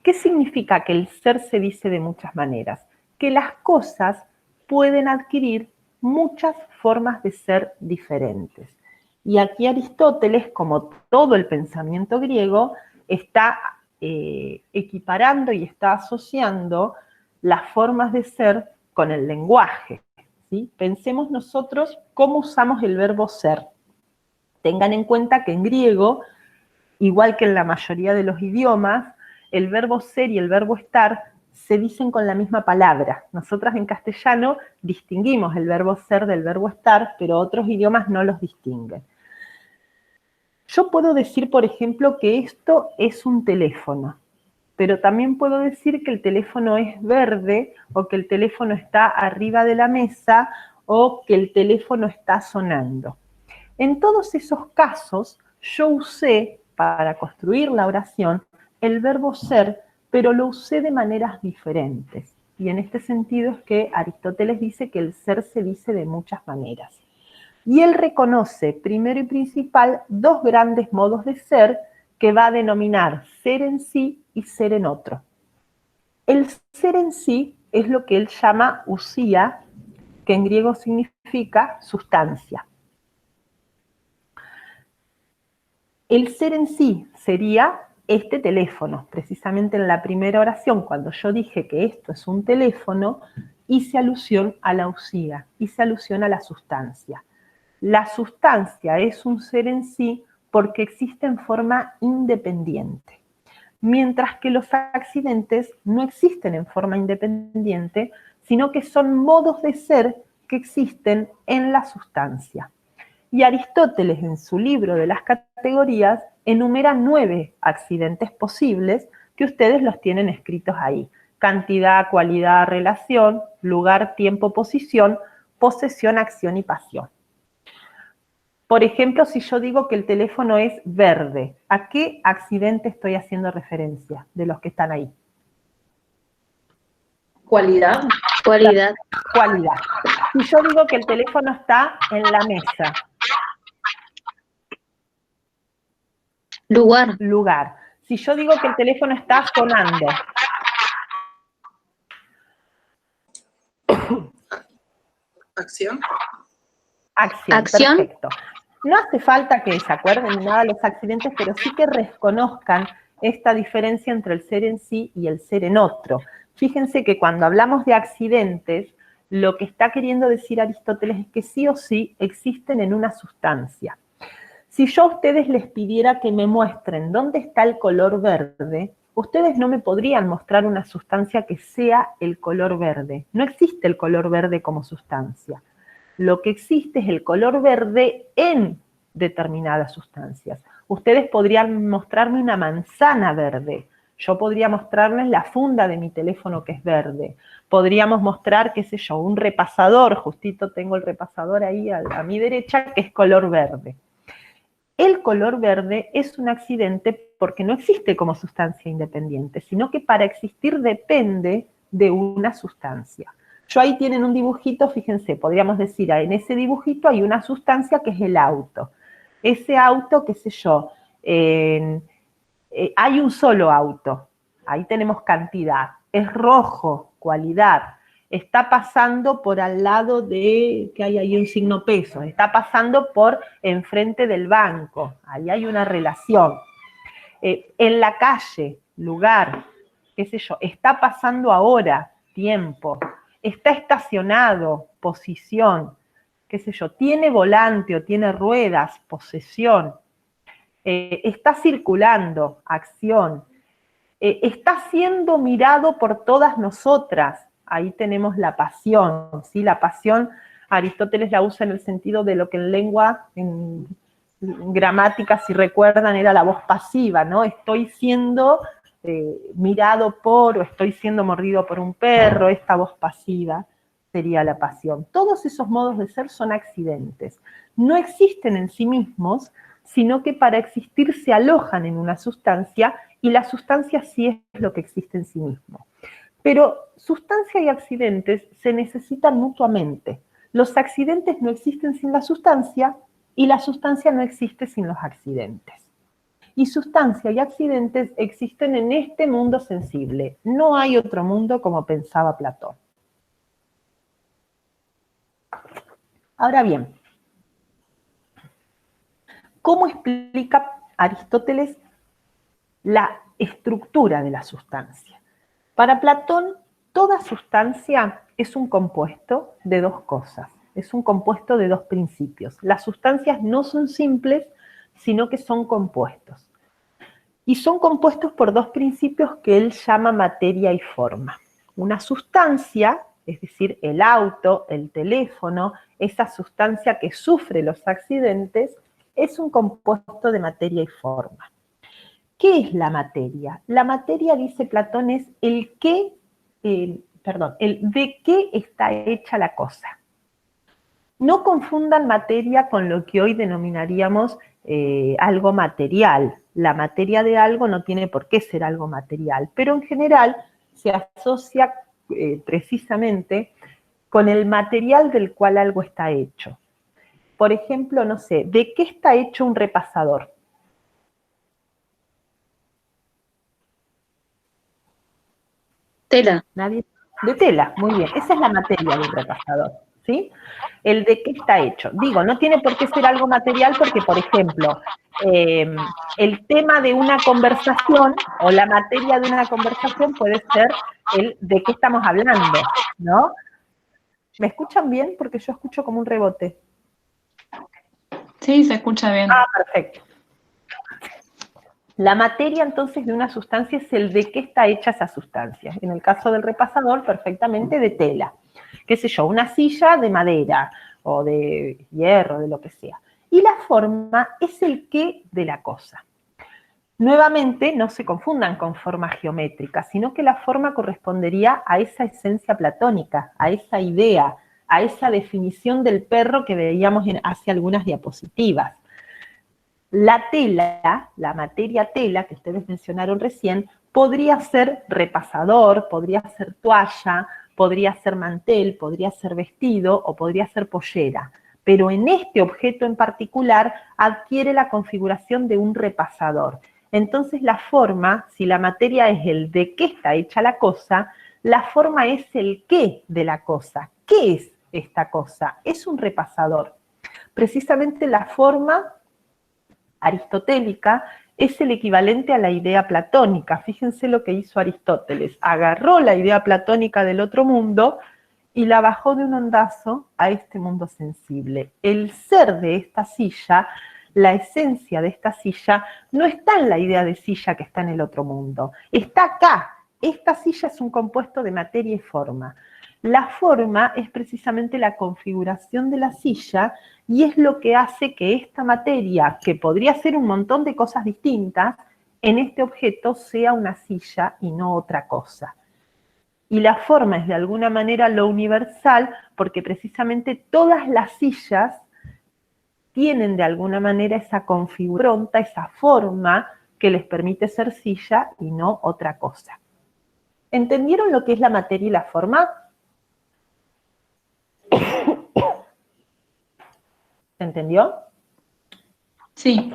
¿Qué significa que el ser se dice de muchas maneras? Que las cosas pueden adquirir muchas formas de ser diferentes. Y aquí Aristóteles, como todo el pensamiento griego, está equiparando y está asociando las formas de ser con el lenguaje, ¿sí? Pensemos nosotros cómo usamos el verbo ser. Tengan en cuenta que en griego, igual que en la mayoría de los idiomas, el verbo ser y el verbo estar se dicen con la misma palabra. Nosotras en castellano distinguimos el verbo ser del verbo estar, pero otros idiomas no los distinguen. Yo puedo decir, por ejemplo, que esto es un teléfono, pero también puedo decir que el teléfono es verde, o que el teléfono está arriba de la mesa, o que el teléfono está sonando. En todos esos casos, yo usé, para construir la oración, el verbo ser, pero lo usé de maneras diferentes. Y en este sentido es que Aristóteles dice que el ser se dice de muchas maneras. Y él reconoce, primero y principal, dos grandes modos de ser que va a denominar ser en sí y ser en otro. El ser en sí es lo que él llama usía, que en griego significa sustancia. El ser en sí sería este teléfono. Precisamente en la primera oración, cuando yo dije que esto es un teléfono, hice alusión a la usía, hice alusión a la sustancia. La sustancia es un ser en sí porque existe en forma independiente, mientras que los accidentes no existen en forma independiente, sino que son modos de ser que existen en la sustancia. Y Aristóteles, en su libro de las categorías, enumera 9 accidentes posibles que ustedes los tienen escritos ahí. Cantidad, cualidad, relación, lugar, tiempo, posición, posesión, acción y pasión. Por ejemplo, si yo digo que el teléfono es verde, ¿a qué accidente estoy haciendo referencia de los que están ahí? Cualidad. Cualidad. Cualidad. Si yo digo que el teléfono está en la mesa. Lugar. Lugar. Si yo digo que el teléfono está sonando. Acción. Acción. Perfecto. No hace falta que se acuerden nada de los accidentes, pero sí que reconozcan esta diferencia entre el ser en sí y el ser en otro. Fíjense que cuando hablamos de accidentes, lo que está queriendo decir Aristóteles es que sí o sí existen en una sustancia. Si yo a ustedes les pidiera que me muestren dónde está el color verde, ustedes no me podrían mostrar una sustancia que sea el color verde. No existe el color verde como sustancia. Lo que existe es el color verde en determinadas sustancias. Ustedes podrían mostrarme una manzana verde. Yo podría mostrarles la funda de mi teléfono que es verde. Podríamos mostrar, qué sé yo, un repasador. Justito tengo el repasador ahí a mi derecha que es color verde. El color verde es un accidente porque no existe como sustancia independiente, sino que para existir depende de una sustancia. Yo ahí tienen un dibujito, fíjense, podríamos decir, en ese dibujito hay una sustancia que es el auto. Ese auto, qué sé yo, hay un solo auto, ahí tenemos cantidad, es rojo, cualidad, está pasando por al lado de, que hay ahí un signo peso, está pasando por enfrente del banco, ahí hay una relación. En la calle, lugar, qué sé yo, está pasando ahora, tiempo. Está estacionado, posición, qué sé yo, tiene volante o tiene ruedas, posesión, está circulando, acción, está siendo mirado por todas nosotras, ahí tenemos la pasión, ¿sí? La pasión Aristóteles la usa en el sentido de lo que en lengua, en gramática, si recuerdan, era la voz pasiva, ¿no? Estoy siendo mirado por, o estoy siendo mordido por un perro, esta voz pasiva sería la pasión. Todos esos modos de ser son accidentes. No existen en sí mismos, sino que para existir se alojan en una sustancia, y la sustancia sí es lo que existe en sí mismo. Pero sustancia y accidentes se necesitan mutuamente. Los accidentes no existen sin la sustancia y la sustancia no existe sin los accidentes. Y sustancia y accidentes existen en este mundo sensible. No hay otro mundo como pensaba Platón. Ahora bien, ¿cómo explica Aristóteles la estructura de la sustancia? Para Platón, toda sustancia es un compuesto de dos cosas, es un compuesto de dos principios. Las sustancias no son simples, sino que son compuestos. Y son compuestos por dos principios que él llama materia y forma. Una sustancia, es decir, el auto, el teléfono, esa sustancia que sufre los accidentes, es un compuesto de materia y forma. ¿Qué es la materia? La materia, dice Platón, es el de qué está hecha la cosa. No confundan materia con lo que hoy denominaríamos algo material. La materia de algo no tiene por qué ser algo material, pero en general se asocia precisamente con el material del cual algo está hecho. Por ejemplo, no sé, ¿de qué está hecho un repasador? Tela. ¿Nadie? De tela, muy bien. Esa es la materia del repasador, ¿sí? El de qué está hecho. Digo, no tiene por qué ser algo material porque, por ejemplo, el tema de una conversación o la materia de una conversación puede ser el de qué estamos hablando, ¿no? ¿Me escuchan bien? Porque yo escucho como un rebote. Sí, se escucha bien. Ah, perfecto. La materia, entonces, de una sustancia es el de qué está hecha esa sustancia. En el caso del repasador, perfectamente de tela. Qué sé yo, una silla de madera o de hierro, de lo que sea. Y la forma es el qué de la cosa. Nuevamente, no se confundan con forma geométrica, sino que la forma correspondería a esa esencia platónica, a esa idea, a esa definición del perro que veíamos hace algunas diapositivas. La tela, la materia tela que ustedes mencionaron recién, podría ser repasador, podría ser toalla, podría ser mantel, podría ser vestido o podría ser pollera. Pero en este objeto en particular adquiere la configuración de un repasador. Entonces la forma, si la materia es el de qué está hecha la cosa, la forma es el qué de la cosa. ¿Qué es esta cosa? Es un repasador. Precisamente la forma aristotélica es el equivalente a la idea platónica. Fíjense lo que hizo Aristóteles. Agarró la idea platónica del otro mundo y la bajó de un ondazo a este mundo sensible. El ser de esta silla, la esencia de esta silla, no está en la idea de silla que está en el otro mundo. Está acá. Esta silla es un compuesto de materia y forma. La forma es precisamente la configuración de la silla y es lo que hace que esta materia, que podría ser un montón de cosas distintas, en este objeto sea una silla y no otra cosa. Y la forma es de alguna manera lo universal porque precisamente todas las sillas tienen de alguna manera esa configuración, esa forma que les permite ser silla y no otra cosa. ¿Entendieron lo que es la materia y la forma? ¿Se entendió? Sí.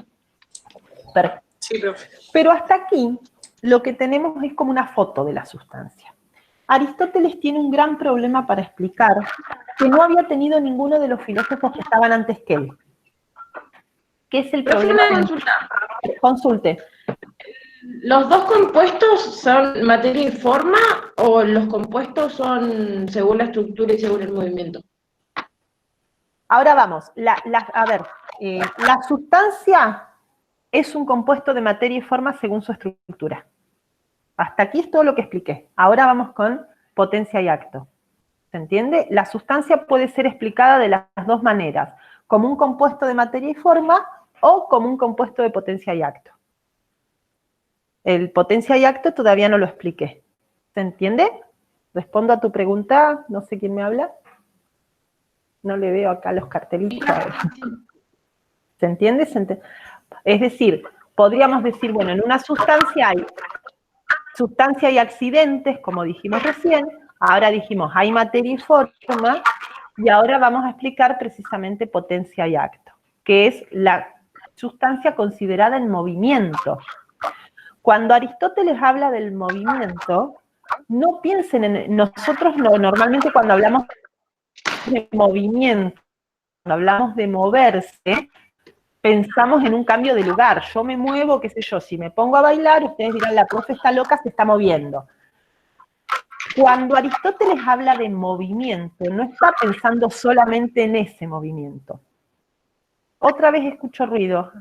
Perfecto. Sí, profe. Pero hasta aquí lo que tenemos es como una foto de la sustancia. Aristóteles tiene un gran problema para explicar que no había tenido ninguno de los filósofos que estaban antes que él. ¿Qué es el problema? Consulte. ¿Los dos compuestos son materia y forma o los compuestos son según la estructura y según el movimiento? Ahora vamos. La sustancia es un compuesto de materia y forma según su estructura. Hasta aquí es todo lo que expliqué. Ahora vamos con potencia y acto. ¿Se entiende? La sustancia puede ser explicada de las dos maneras, como un compuesto de materia y forma o como un compuesto de potencia y acto. El potencia y acto todavía no lo expliqué. ¿Se entiende? Respondo a tu pregunta, no sé quién me habla. No le veo acá los cartelitos. ¿Se entiende? Es decir, podríamos decir, bueno, en una sustancia hay Sustancia y accidentes, como dijimos recién. Ahora dijimos, hay materia y forma. Y ahora vamos a explicar precisamente potencia y acto, que es la sustancia considerada en movimiento. Cuando Aristóteles habla del movimiento, no piensen en... Nosotros normalmente cuando hablamos de movimiento, cuando hablamos de moverse, pensamos en un cambio de lugar. Yo me muevo, qué sé yo, si me pongo a bailar, ustedes dirán, la profe está loca, se está moviendo. Cuando Aristóteles habla de movimiento, no está pensando solamente en ese movimiento. Otra vez escucho ruido.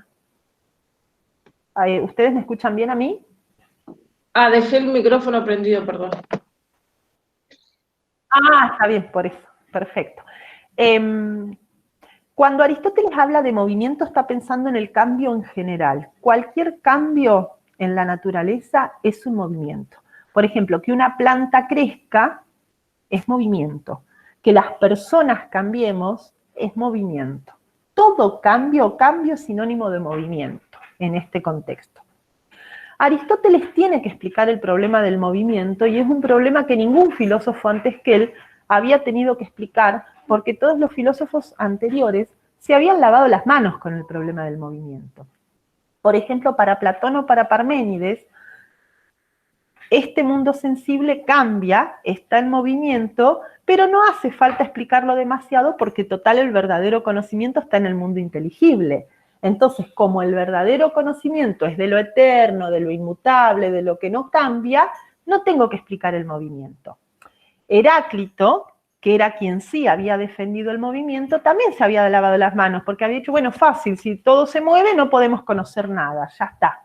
¿Ustedes me escuchan bien a mí? Ah, dejé el micrófono prendido, perdón. Ah, está bien, por eso. Perfecto. Cuando Aristóteles habla de movimiento, está pensando en el cambio en general. Cualquier cambio en la naturaleza es un movimiento. Por ejemplo, que una planta crezca es movimiento. Que las personas cambiemos es movimiento. Todo cambio es sinónimo de movimiento en este contexto. Aristóteles tiene que explicar el problema del movimiento y es un problema que ningún filósofo antes que él había tenido que explicar porque todos los filósofos anteriores se habían lavado las manos con el problema del movimiento. Por ejemplo, para Platón o para Parménides, este mundo sensible cambia, está en movimiento, pero no hace falta explicarlo demasiado porque total el verdadero conocimiento está en el mundo inteligible. Entonces, como el verdadero conocimiento es de lo eterno, de lo inmutable, de lo que no cambia, no tengo que explicar el movimiento. Heráclito, que era quien sí había defendido el movimiento, también se había lavado las manos, porque había dicho, bueno, fácil, si todo se mueve no podemos conocer nada, ya está.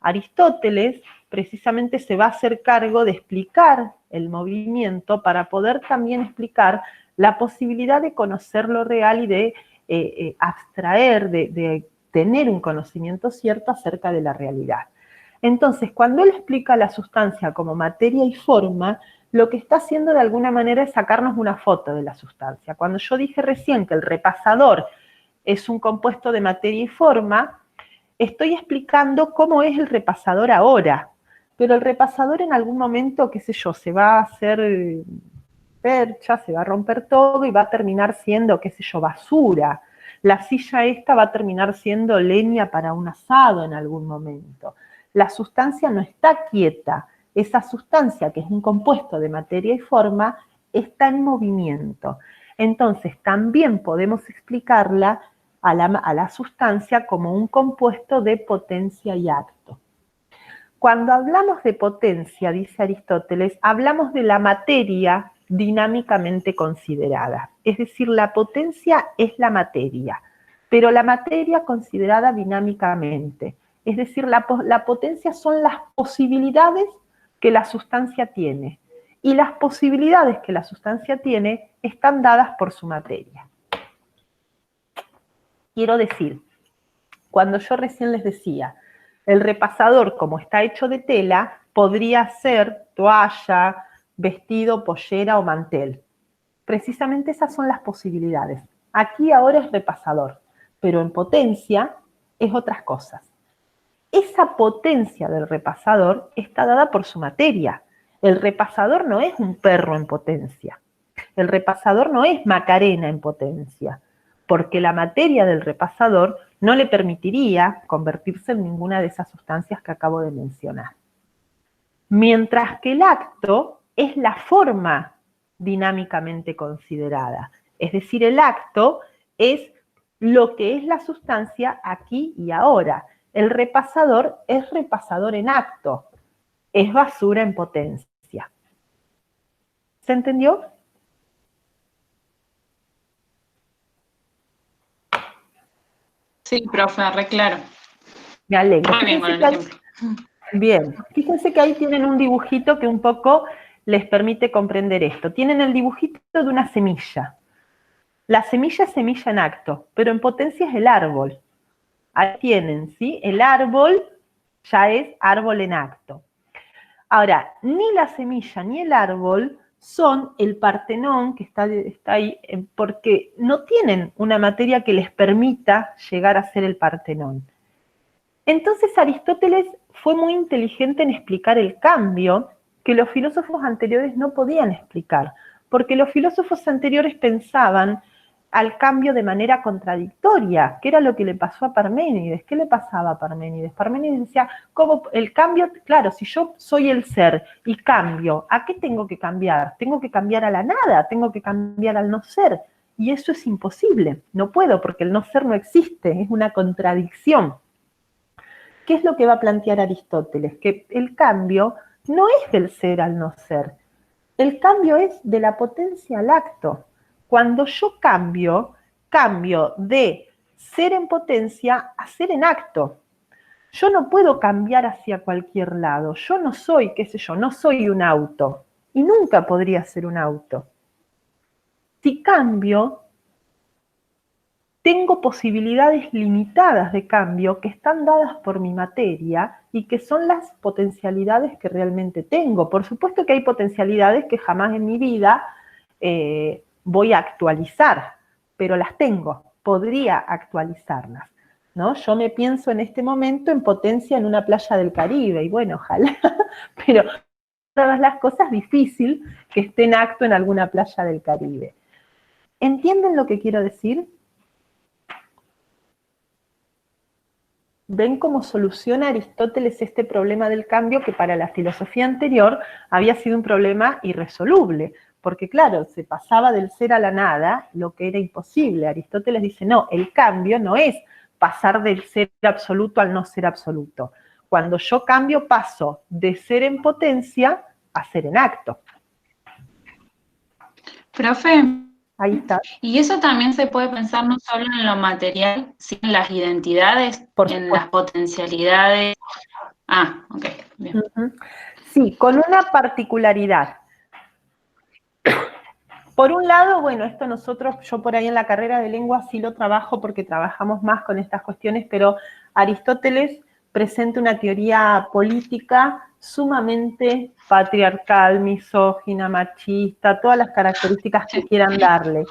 Aristóteles precisamente se va a hacer cargo de explicar el movimiento para poder también explicar la posibilidad de conocer lo real y de abstraer, de tener un conocimiento cierto acerca de la realidad. Entonces, cuando él explica la sustancia como materia y forma, lo que está haciendo de alguna manera es sacarnos una foto de la sustancia. Cuando yo dije recién que el repasador es un compuesto de materia y forma, estoy explicando cómo es el repasador ahora, pero el repasador en algún momento, qué sé yo, se va a hacer percha, se va a romper todo y va a terminar siendo, qué sé yo, basura. La silla esta va a terminar siendo leña para un asado en algún momento. La sustancia no está quieta. Esa sustancia, que es un compuesto de materia y forma, está en movimiento. Entonces, también podemos explicarla a la sustancia como un compuesto de potencia y acto. Cuando hablamos de potencia, dice Aristóteles, hablamos de la materia dinámicamente considerada. Es decir, la potencia es la materia, pero la materia considerada dinámicamente. Es decir, la potencia son las posibilidades que la sustancia tiene. Y las posibilidades que la sustancia tiene están dadas por su materia. Quiero decir, cuando yo recién les decía, el repasador, como está hecho de tela, podría ser toalla, vestido, pollera o mantel. Precisamente esas son las posibilidades. Aquí ahora es repasador, pero en potencia es otras cosas. Esa potencia del repasador está dada por su materia. El repasador no es un perro en potencia. El repasador no es Macarena en potencia, porque la materia del repasador no le permitiría convertirse en ninguna de esas sustancias que acabo de mencionar. Mientras que el acto es la forma dinámicamente considerada. Es decir, el acto es lo que es la sustancia aquí y ahora. El repasador es repasador en acto, es basura en potencia. ¿Se entendió? Sí, profe, re claro. Me alegro. Muy bien con el ejemplo. Bien, fíjense que ahí tienen un dibujito que un poco les permite comprender esto. Tienen el dibujito de una semilla. La semilla es semilla en acto, pero en potencia es el árbol. Ahí tienen, ¿sí? El árbol ya es árbol en acto. Ahora, ni la semilla ni el árbol son el Partenón que está ahí, porque no tienen una materia que les permita llegar a ser el Partenón. Entonces Aristóteles fue muy inteligente en explicar el cambio que los filósofos anteriores no podían explicar, porque los filósofos anteriores pensaban al cambio de manera contradictoria, que era lo que le pasó a Parménides. ¿Qué le pasaba a Parménides? Parménides decía, ¿cómo el cambio? Claro, si yo soy el ser y cambio, ¿a qué tengo que cambiar? Tengo que cambiar a la nada, tengo que cambiar al no ser. Y eso es imposible, no puedo, porque el no ser no existe, es una contradicción. ¿Qué es lo que va a plantear Aristóteles? Que el cambio no es del ser al no ser, el cambio es de la potencia al acto. Cuando yo cambio de ser en potencia a ser en acto. Yo no puedo cambiar hacia cualquier lado. Yo no soy, qué sé yo, no soy un auto. Y nunca podría ser un auto. Si cambio, tengo posibilidades limitadas de cambio que están dadas por mi materia y que son las potencialidades que realmente tengo. Por supuesto que hay potencialidades que jamás en mi vida voy a actualizar, pero las tengo, podría actualizarlas, ¿no? Yo me pienso en este momento en potencia en una playa del Caribe, y bueno, ojalá, pero todas las cosas difícil que esté en acto en alguna playa del Caribe. ¿Entienden lo que quiero decir? ¿Ven cómo soluciona Aristóteles este problema del cambio que para la filosofía anterior había sido un problema irresoluble? Porque claro, se pasaba del ser a la nada, lo que era imposible. Aristóteles dice, no, el cambio no es pasar del ser absoluto al no ser absoluto. Cuando yo cambio, paso de ser en potencia a ser en acto. Profe, ahí está. Y eso también se puede pensar no solo en lo material, sino en las identidades, en las potencialidades. Ah, ok, bien. Sí, con una particularidad. Por un lado, bueno, esto nosotros, yo por ahí en la carrera de lengua sí lo trabajo porque trabajamos más con estas cuestiones, pero Aristóteles presenta una teoría política sumamente patriarcal, misógina, machista, todas las características que quieran darle.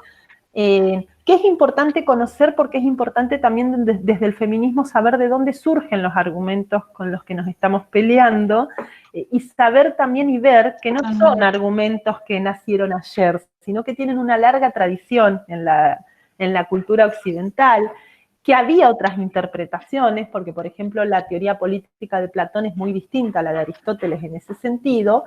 Que es importante conocer porque es importante también desde el feminismo saber de dónde surgen los argumentos con los que nos estamos peleando y saber también y ver que no son argumentos que nacieron ayer, sino que tienen una larga tradición en la cultura occidental, que había otras interpretaciones, porque por ejemplo la teoría política de Platón es muy distinta a la de Aristóteles en ese sentido,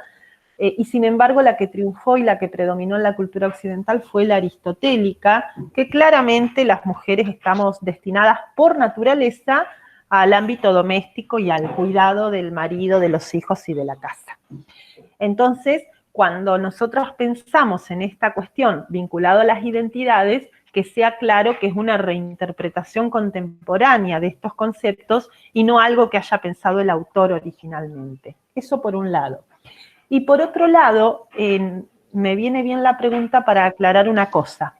y sin embargo la que triunfó y la que predominó en la cultura occidental fue la aristotélica, que claramente las mujeres estamos destinadas por naturaleza al ámbito doméstico y al cuidado del marido, de los hijos y de la casa. Entonces, cuando nosotros pensamos en esta cuestión vinculado a las identidades, que sea claro que es una reinterpretación contemporánea de estos conceptos y no algo que haya pensado el autor originalmente. Eso por un lado. Y por otro lado, me viene bien la pregunta para aclarar una cosa.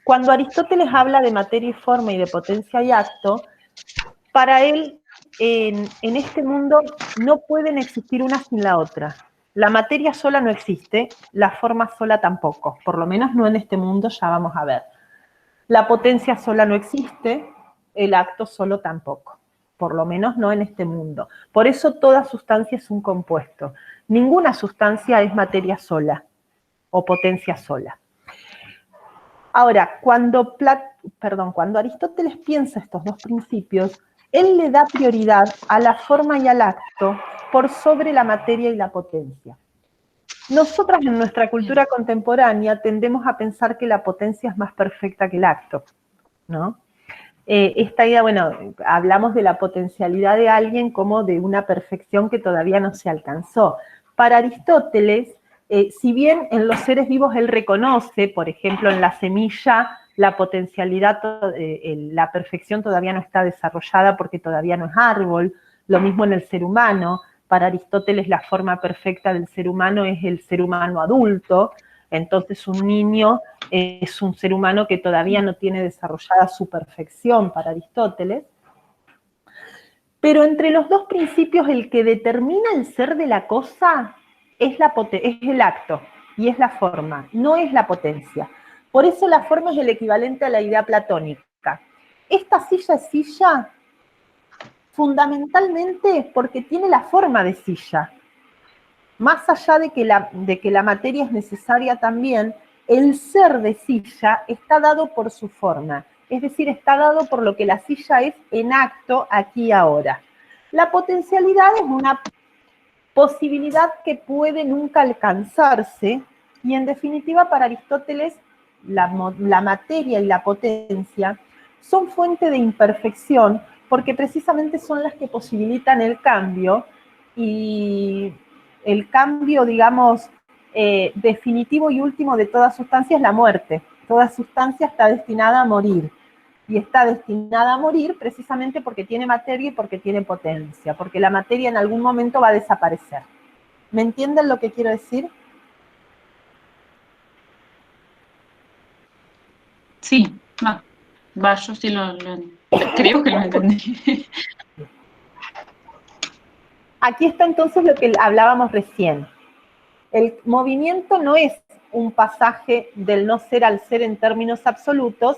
Cuando Aristóteles habla de materia y forma y de potencia y acto, para él, en este mundo no pueden existir una sin la otra. La materia sola no existe, la forma sola tampoco, por lo menos no en este mundo, ya vamos a ver. La potencia sola no existe, el acto solo tampoco, por lo menos no en este mundo. Por eso toda sustancia es un compuesto. Ninguna sustancia es materia sola o potencia sola. Ahora, cuando Aristóteles piensa estos dos principios, él le da prioridad a la forma y al acto por sobre la materia y la potencia. Nosotras en nuestra cultura contemporánea tendemos a pensar que la potencia es más perfecta que el acto, ¿no? Esta idea, bueno, hablamos de la potencialidad de alguien como de una perfección que todavía no se alcanzó. Para Aristóteles, si bien en los seres vivos él reconoce, por ejemplo, en la semilla, la potencialidad, la perfección todavía no está desarrollada porque todavía no es árbol, lo mismo en el ser humano. Para Aristóteles la forma perfecta del ser humano es el ser humano adulto, entonces un niño es un ser humano que todavía no tiene desarrollada su perfección para Aristóteles. Pero entre los dos principios el que determina el ser de la cosa es el acto y es la forma, no es la potencia. Por eso la forma es el equivalente a la idea platónica. ¿Esta silla es silla? Fundamentalmente porque tiene la forma de silla. Más allá de que la materia es necesaria también, el ser de silla está dado por su forma. Es decir, está dado por lo que la silla es en acto aquí y ahora. La potencialidad es una posibilidad que puede nunca alcanzarse y en definitiva para Aristóteles la materia y la potencia son fuente de imperfección porque precisamente son las que posibilitan el cambio y el cambio, digamos, definitivo y último de toda sustancia es la muerte. Toda sustancia está destinada a morir. Y está destinada a morir precisamente porque tiene materia y porque tiene potencia, porque la materia en algún momento va a desaparecer. ¿Me entienden lo que quiero decir? Sí, va, yo sí creo que lo entendí. Aquí está entonces lo que hablábamos recién. El movimiento no es un pasaje del no ser al ser en términos absolutos,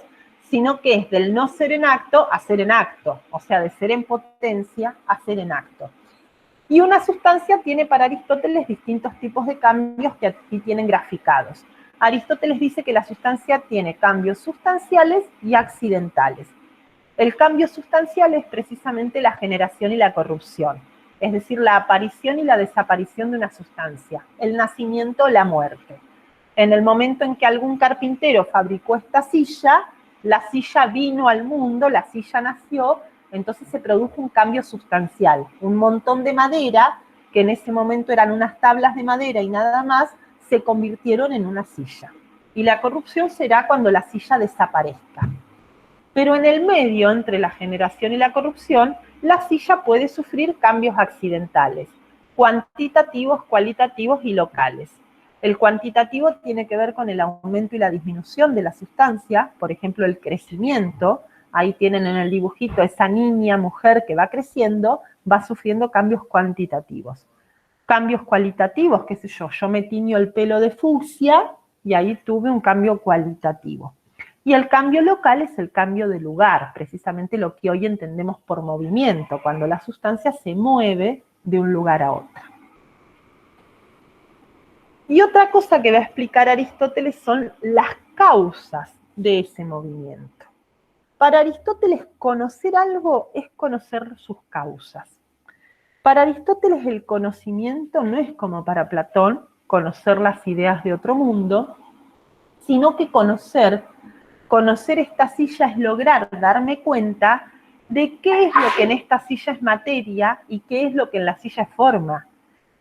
sino que es del no ser en acto a ser en acto, o sea, de ser en potencia a ser en acto. Y una sustancia tiene para Aristóteles distintos tipos de cambios que aquí tienen graficados. Aristóteles dice que la sustancia tiene cambios sustanciales y accidentales. El cambio sustancial es precisamente la generación y la corrupción, es decir, la aparición y la desaparición de una sustancia, el nacimiento o la muerte. En el momento en que algún carpintero fabricó esta silla, la silla vino al mundo, la silla nació, entonces se produjo un cambio sustancial. Un montón de madera, que en ese momento eran unas tablas de madera y nada más, se convirtieron en una silla. Y la corrupción será cuando la silla desaparezca. Pero en el medio, entre la generación y la corrupción, la silla puede sufrir cambios accidentales, cuantitativos, cualitativos y locales. El cuantitativo tiene que ver con el aumento y la disminución de la sustancia, por ejemplo, el crecimiento. Ahí tienen en el dibujito esa niña, mujer que va creciendo, va sufriendo cambios cuantitativos. Cambios cualitativos, qué sé yo me tiño el pelo de fucsia y ahí tuve un cambio cualitativo. Y el cambio local es el cambio de lugar, precisamente lo que hoy entendemos por movimiento, cuando la sustancia se mueve de un lugar a otro. Y otra cosa que va a explicar Aristóteles son las causas de ese movimiento. Para Aristóteles, conocer algo es conocer sus causas. Para Aristóteles, el conocimiento no es como para Platón, conocer las ideas de otro mundo, sino que conocer esta silla es lograr darme cuenta de qué es lo que en esta silla es materia y qué es lo que en la silla es forma,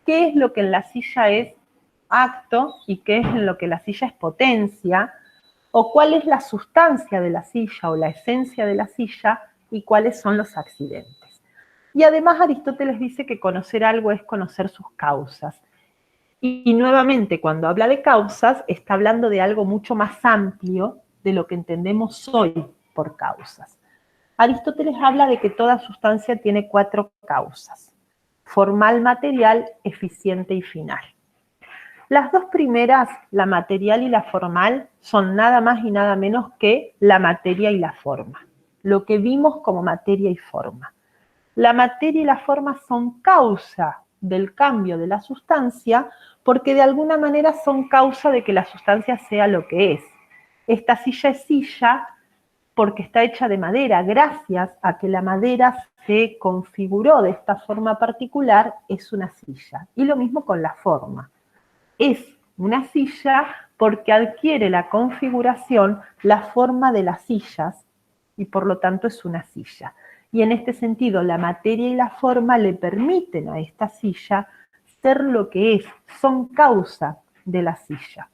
qué es lo que en la silla es acto y qué es en lo que la silla es potencia, o cuál es la sustancia de la silla o la esencia de la silla y cuáles son los accidentes. Y además Aristóteles dice que conocer algo es conocer sus causas. Y nuevamente, cuando habla de causas, está hablando de algo mucho más amplio de lo que entendemos hoy por causas. Aristóteles habla de que toda sustancia tiene 4 causas: formal, material, eficiente y final. Las dos primeras, la material y la formal, son nada más y nada menos que la materia y la forma, lo que vimos como materia y forma. La materia y la forma son causa del cambio de la sustancia porque de alguna manera son causa de que la sustancia sea lo que es. Esta silla es silla porque está hecha de madera, gracias a que la madera se configuró de esta forma particular, es una silla. Y lo mismo con la forma. Es una silla porque adquiere la configuración, la forma de las sillas, y por lo tanto es una silla. Y en este sentido, la materia y la forma le permiten a esta silla ser lo que es, son causa de la silla.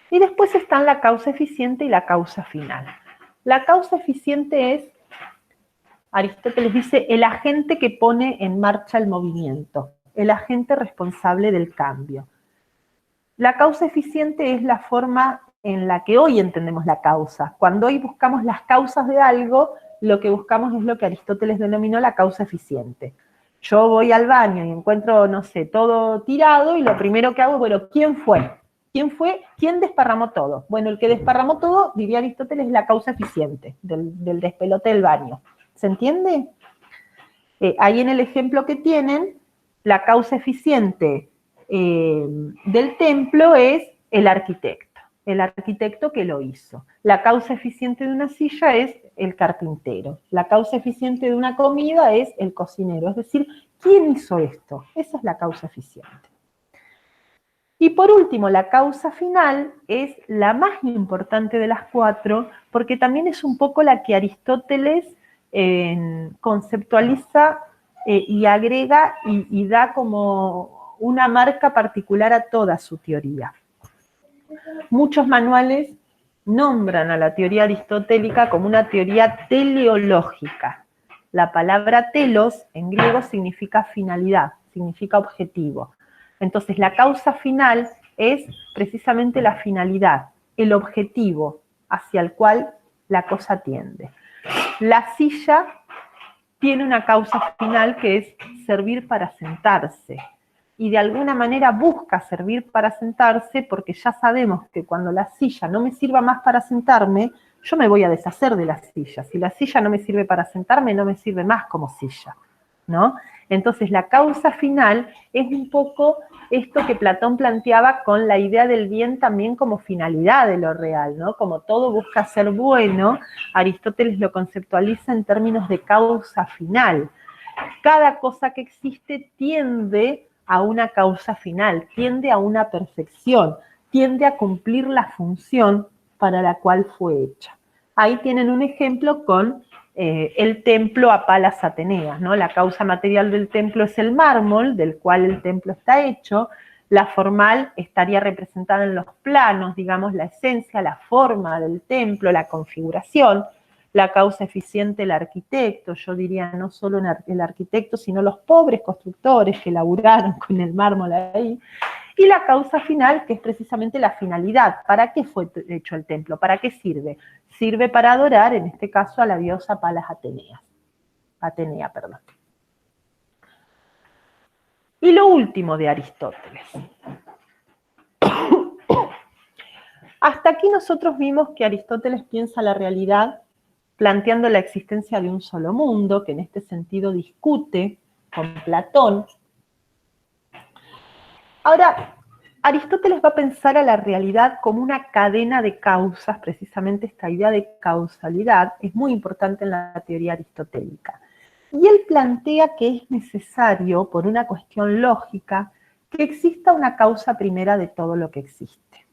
Y después están la causa eficiente y la causa final. La causa eficiente es, Aristóteles dice, el agente que pone en marcha el movimiento, el agente responsable del cambio. La causa eficiente es la forma en la que hoy entendemos la causa. Cuando hoy buscamos las causas de algo, lo que buscamos es lo que Aristóteles denominó la causa eficiente. Yo voy al baño y encuentro, no sé, todo tirado y lo primero que hago, bueno, ¿quién fue? ¿Quién fue? ¿Quién desparramó todo? Bueno, el que desparramó todo, diría Aristóteles, es la causa eficiente del despelote del baño. ¿Se entiende? Ahí en el ejemplo que tienen, la causa eficiente del templo es el arquitecto que lo hizo. La causa eficiente de una silla es el carpintero. La causa eficiente de una comida es el cocinero. Es decir, ¿quién hizo esto? Esa es la causa eficiente. Y por último, la causa final es la más importante de las cuatro, porque también es un poco la que Aristóteles conceptualiza y agrega y da como una marca particular a toda su teoría. Muchos manuales nombran a la teoría aristotélica como una teoría teleológica. La palabra telos en griego significa finalidad, significa objetivo. Entonces la causa final es precisamente la finalidad, el objetivo hacia el cual la cosa tiende. La silla tiene una causa final que es servir para sentarse. Y de alguna manera busca servir para sentarse porque ya sabemos que cuando la silla no me sirva más para sentarme, yo me voy a deshacer de la silla. Si la silla no me sirve para sentarme, no me sirve más como silla, ¿no? Entonces la causa final es un poco esto que Platón planteaba con la idea del bien también como finalidad de lo real, ¿no? Como todo busca ser bueno, Aristóteles lo conceptualiza en términos de causa final. Cada cosa que existe tiende a una causa final, tiende a una perfección, tiende a cumplir la función para la cual fue hecha. Ahí tienen un ejemplo con el templo a Palas Ateneas, ¿no? La causa material del templo es el mármol, del cual el templo está hecho. La formal estaría representada en los planos, digamos, la esencia, la forma del templo, la configuración. La causa eficiente el arquitecto, yo diría no solo el arquitecto, sino los pobres constructores que laburaron con el mármol ahí. Y la causa final, que es precisamente la finalidad. ¿Para qué fue hecho el templo? ¿Para qué sirve? Sirve para adorar, en este caso, a la diosa Palas Atenea. Y lo último de Aristóteles. Hasta aquí nosotros vimos que Aristóteles piensa la realidad planteando la existencia de un solo mundo, que en este sentido discute con Platón. Ahora, Aristóteles va a pensar a la realidad como una cadena de causas, precisamente esta idea de causalidad es muy importante en la teoría aristotélica. Y él plantea que es necesario, por una cuestión lógica, que exista una causa primera de todo lo que existe.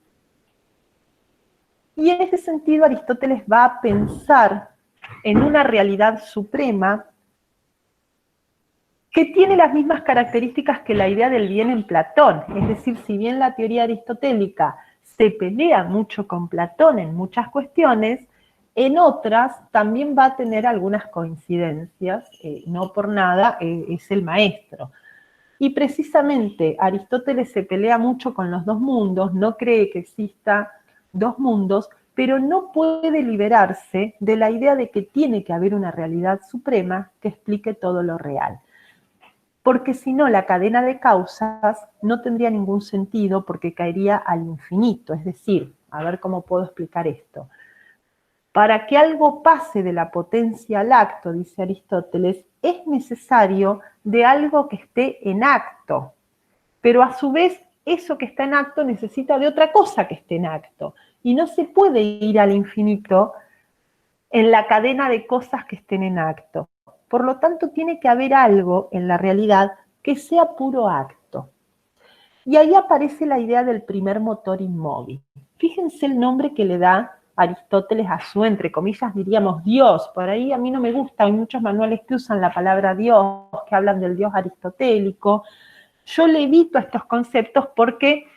Y en ese sentido Aristóteles va a pensar en una realidad suprema que tiene las mismas características que la idea del bien en Platón. Es decir, si bien la teoría aristotélica se pelea mucho con Platón en muchas cuestiones, en otras también va a tener algunas coincidencias, no por nada es el maestro. Y precisamente Aristóteles se pelea mucho con los dos mundos, no cree que exista dos mundos, pero no puede liberarse de la idea de que tiene que haber una realidad suprema que explique todo lo real. Porque si no, la cadena de causas no tendría ningún sentido porque caería al infinito. Es decir, a ver cómo puedo explicar esto. Para que algo pase de la potencia al acto, dice Aristóteles, es necesario de algo que esté en acto. Pero a su vez, eso que está en acto necesita de otra cosa que esté en acto. Y no se puede ir al infinito en la cadena de cosas que estén en acto. Por lo tanto, tiene que haber algo en la realidad que sea puro acto. Y ahí aparece la idea del primer motor inmóvil. Fíjense el nombre que le da Aristóteles a su, entre comillas, diríamos Dios. Por ahí a mí no me gusta, hay muchos manuales que usan la palabra Dios, que hablan del Dios aristotélico. Yo le evito estos conceptos porque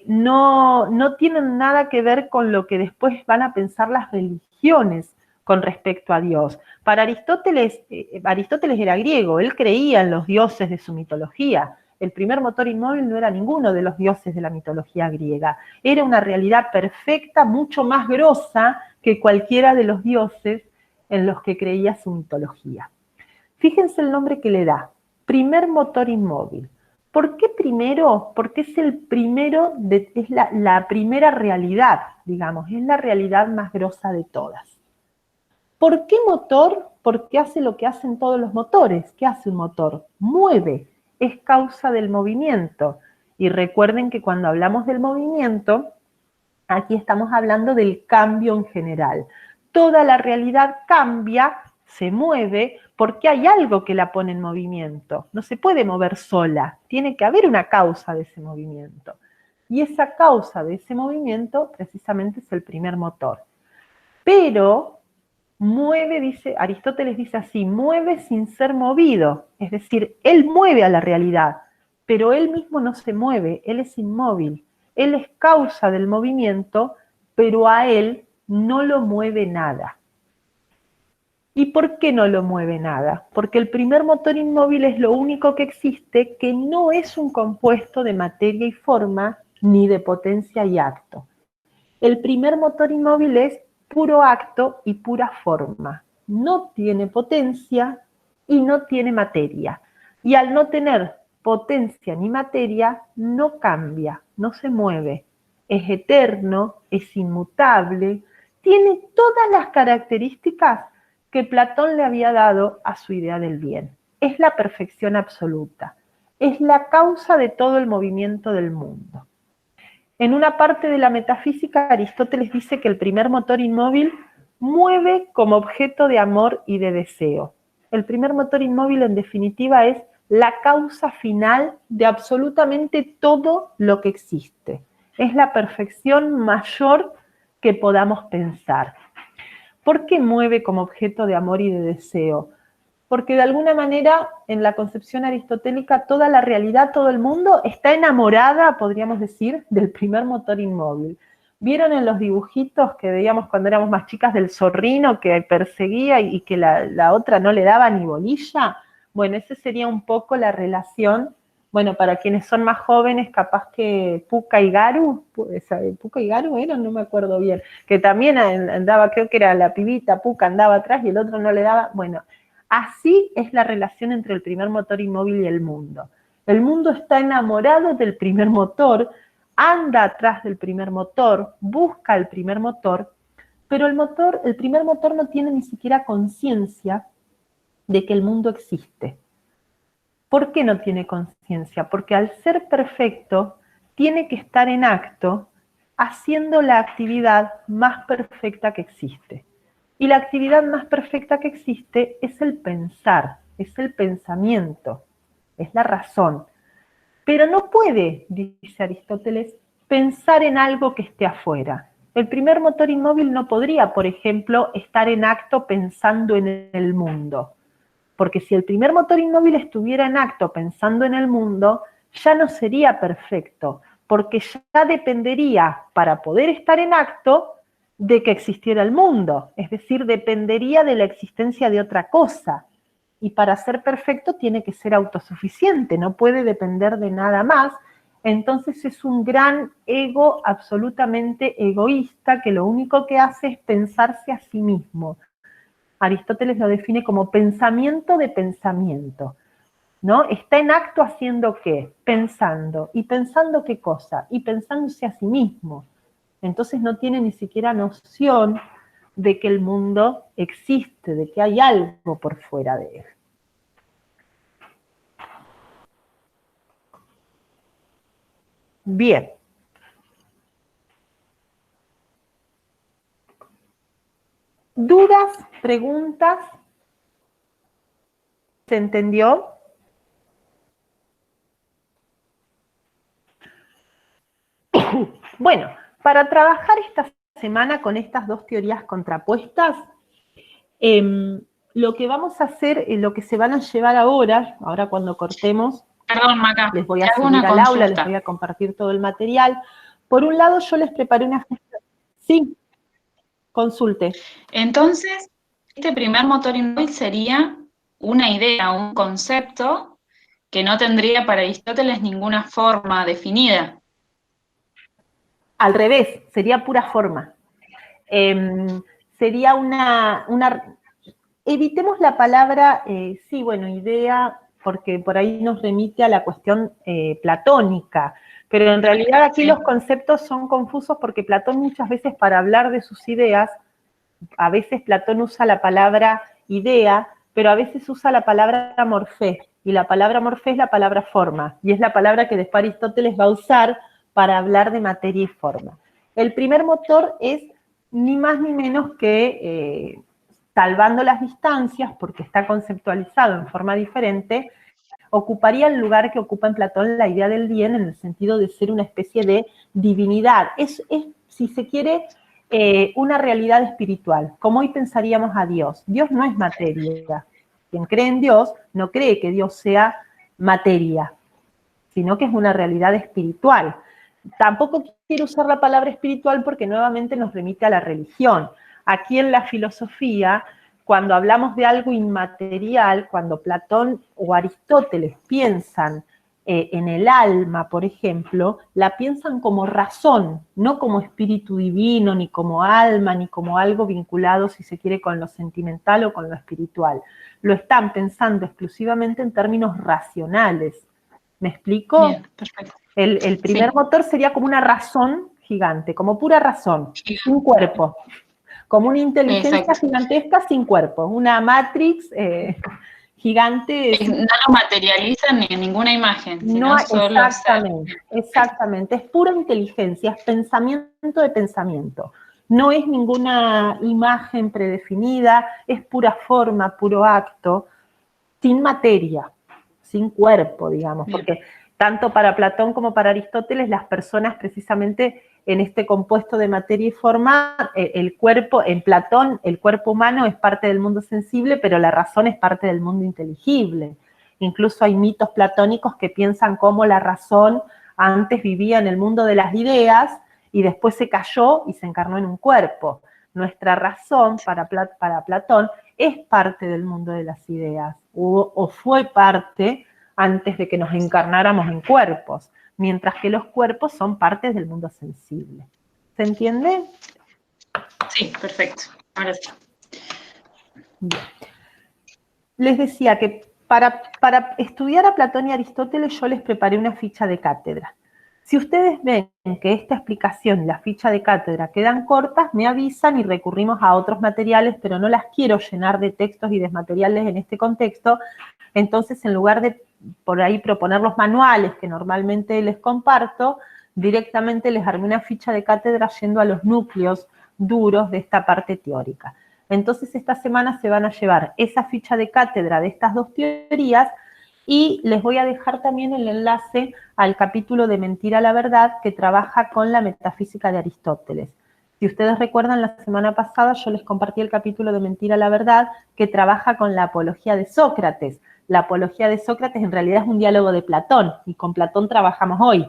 no tienen nada que ver con lo que después van a pensar las religiones con respecto a Dios. Para Aristóteles era griego, él creía en los dioses de su mitología. El primer motor inmóvil no era ninguno de los dioses de la mitología griega. Era una realidad perfecta, mucho más grosa que cualquiera de los dioses en los que creía su mitología. Fíjense el nombre que le da, primer motor inmóvil. ¿Por qué primero? Porque es el primero, es la primera realidad, digamos, es la realidad más grosa de todas. ¿Por qué motor? porque hace lo que hacen todos los motores. ¿Qué hace un motor? Mueve, es causa del movimiento. Y recuerden que cuando hablamos del movimiento, aquí estamos hablando del cambio en general. Toda la realidad cambia, se mueve, porque hay algo que la pone en movimiento. No se puede mover sola, tiene que haber una causa de ese movimiento. Y esa causa de ese movimiento precisamente es el primer motor. Pero mueve, dice, Aristóteles dice así, mueve sin ser movido. Es decir, él mueve a la realidad, pero él mismo no se mueve, él es inmóvil. Él es causa del movimiento, pero a él no lo mueve nada. ¿Y por qué no lo mueve nada? Porque el primer motor inmóvil es lo único que existe que no es un compuesto de materia y forma, ni de potencia y acto. El primer motor inmóvil es puro acto y pura forma. No tiene potencia y no tiene materia. Y al no tener potencia ni materia, no cambia, no se mueve. Es eterno, es inmutable, tiene todas las características que Platón le había dado a su idea del bien. Es la perfección absoluta. Es la causa de todo el movimiento del mundo. En una parte de la metafísica, Aristóteles dice que el primer motor inmóvil mueve como objeto de amor y de deseo. El primer motor inmóvil, en definitiva, es la causa final de absolutamente todo lo que existe. Es la perfección mayor que podamos pensar. ¿Por qué mueve como objeto de amor y de deseo? Porque de alguna manera, en la concepción aristotélica, toda la realidad, todo el mundo está enamorada, podríamos decir, del primer motor inmóvil. ¿Vieron en los dibujitos que veíamos cuando éramos más chicas del zorrino que perseguía y que la otra no le daba ni bolilla? Bueno, esa sería un poco la relación. Bueno, para quienes son más jóvenes, capaz que Pucca y Garu, Pucca y Garu eran, no me acuerdo bien, que también andaba, creo que era la pibita, Pucca andaba atrás y el otro no le daba. Bueno, así es la relación entre el primer motor inmóvil y el mundo. El mundo está enamorado del primer motor, anda atrás del primer motor, busca el primer motor, pero el primer motor no tiene ni siquiera conciencia de que el mundo existe. ¿Por qué no tiene conciencia? Porque al ser perfecto, tiene que estar en acto haciendo la actividad más perfecta que existe. Y la actividad más perfecta que existe es el pensar, es el pensamiento, es la razón. Pero no puede, dice Aristóteles, pensar en algo que esté afuera. El primer motor inmóvil no podría, por ejemplo, estar en acto pensando en el mundo. Porque si el primer motor inmóvil estuviera en acto pensando en el mundo, ya no sería perfecto, porque ya dependería, para poder estar en acto, de que existiera el mundo. Es decir, dependería de la existencia de otra cosa. Y para ser perfecto tiene que ser autosuficiente, no puede depender de nada más. Entonces es un gran ego absolutamente egoísta que lo único que hace es pensarse a sí mismo. Aristóteles lo define como pensamiento de pensamiento, ¿no? Está en acto haciendo qué, pensando. ¿Y pensando qué cosa? Y pensándose a sí mismo. Entonces no tiene ni siquiera noción de que el mundo existe, de que hay algo por fuera de él. Bien. ¿Dudas? ¿Preguntas? ¿Se entendió? Bueno, para trabajar esta semana con estas dos teorías contrapuestas, lo que vamos a hacer, lo que se van a llevar ahora cuando cortemos, perdón, Maca, les voy a subir al aula, les voy a compartir todo el material. Por un lado, yo les preparé una... Sí, consulte. Entonces, este primer motor inmóvil sería una idea, un concepto que no tendría para Aristóteles ninguna forma definida. Al revés, sería pura forma. Sería evitemos la palabra, sí, bueno, idea, porque por ahí nos remite a la cuestión platónica, pero en realidad aquí los conceptos son confusos porque Platón muchas veces para hablar de sus ideas, a veces Platón usa la palabra idea, pero a veces usa la palabra morfé, y la palabra morfé es la palabra forma, y es la palabra que después Aristóteles va a usar para hablar de materia y forma. El primer motor es ni más ni menos que, salvando las distancias, porque está conceptualizado en forma diferente, ocuparía el lugar que ocupa en Platón la idea del bien en el sentido de ser una especie de divinidad. Es si se quiere, una realidad espiritual, como hoy pensaríamos a Dios. Dios no es materia. Quien cree en Dios no cree que Dios sea materia, sino que es una realidad espiritual. Tampoco quiero usar la palabra espiritual porque nuevamente nos remite a la religión. Aquí en la filosofía, cuando hablamos de algo inmaterial, cuando Platón o Aristóteles piensan en el alma, por ejemplo, la piensan como razón, no como espíritu divino, ni como alma, ni como algo vinculado, si se quiere, con lo sentimental o con lo espiritual. Lo están pensando exclusivamente en términos racionales. ¿Me explico? Bien, perfecto. El primer motor sería como una razón gigante, como pura razón, sin cuerpo. Como una inteligencia gigantesca sin cuerpo, una matrix gigante. No lo materializan ni en ninguna imagen, sino No, solo exactamente, es pura inteligencia, es pensamiento de pensamiento. No es ninguna imagen predefinida, es pura forma, puro acto, sin materia, sin cuerpo, digamos, porque tanto para Platón como para Aristóteles, las personas precisamente en este compuesto de materia y forma, el cuerpo, en Platón, el cuerpo humano es parte del mundo sensible, pero la razón es parte del mundo inteligible. Incluso hay mitos platónicos que piensan cómo la razón antes vivía en el mundo de las ideas y después se cayó y se encarnó en un cuerpo. Nuestra razón, para Platón, es parte del mundo de las ideas, o fue parte antes de que nos encarnáramos en cuerpos, mientras que los cuerpos son partes del mundo sensible. ¿Se entiende? Sí, perfecto. Ahora sí. Bien. Les decía que para estudiar a Platón y Aristóteles yo les preparé una ficha de cátedra. Si ustedes ven que esta explicación y la ficha de cátedra quedan cortas, me avisan y recurrimos a otros materiales, pero no las quiero llenar de textos y desmateriales en este contexto. Entonces, en lugar de por ahí proponer los manuales que normalmente les comparto, directamente les armé una ficha de cátedra yendo a los núcleos duros de esta parte teórica. Entonces, esta semana se van a llevar esa ficha de cátedra de estas dos teorías y les voy a dejar también el enlace al capítulo de Mentira a la Verdad que trabaja con la metafísica de Aristóteles. Si ustedes recuerdan, la semana pasada yo les compartí el capítulo de Mentira a la Verdad que trabaja con la apología de Sócrates. La apología de Sócrates en realidad es un diálogo de Platón y con Platón trabajamos hoy.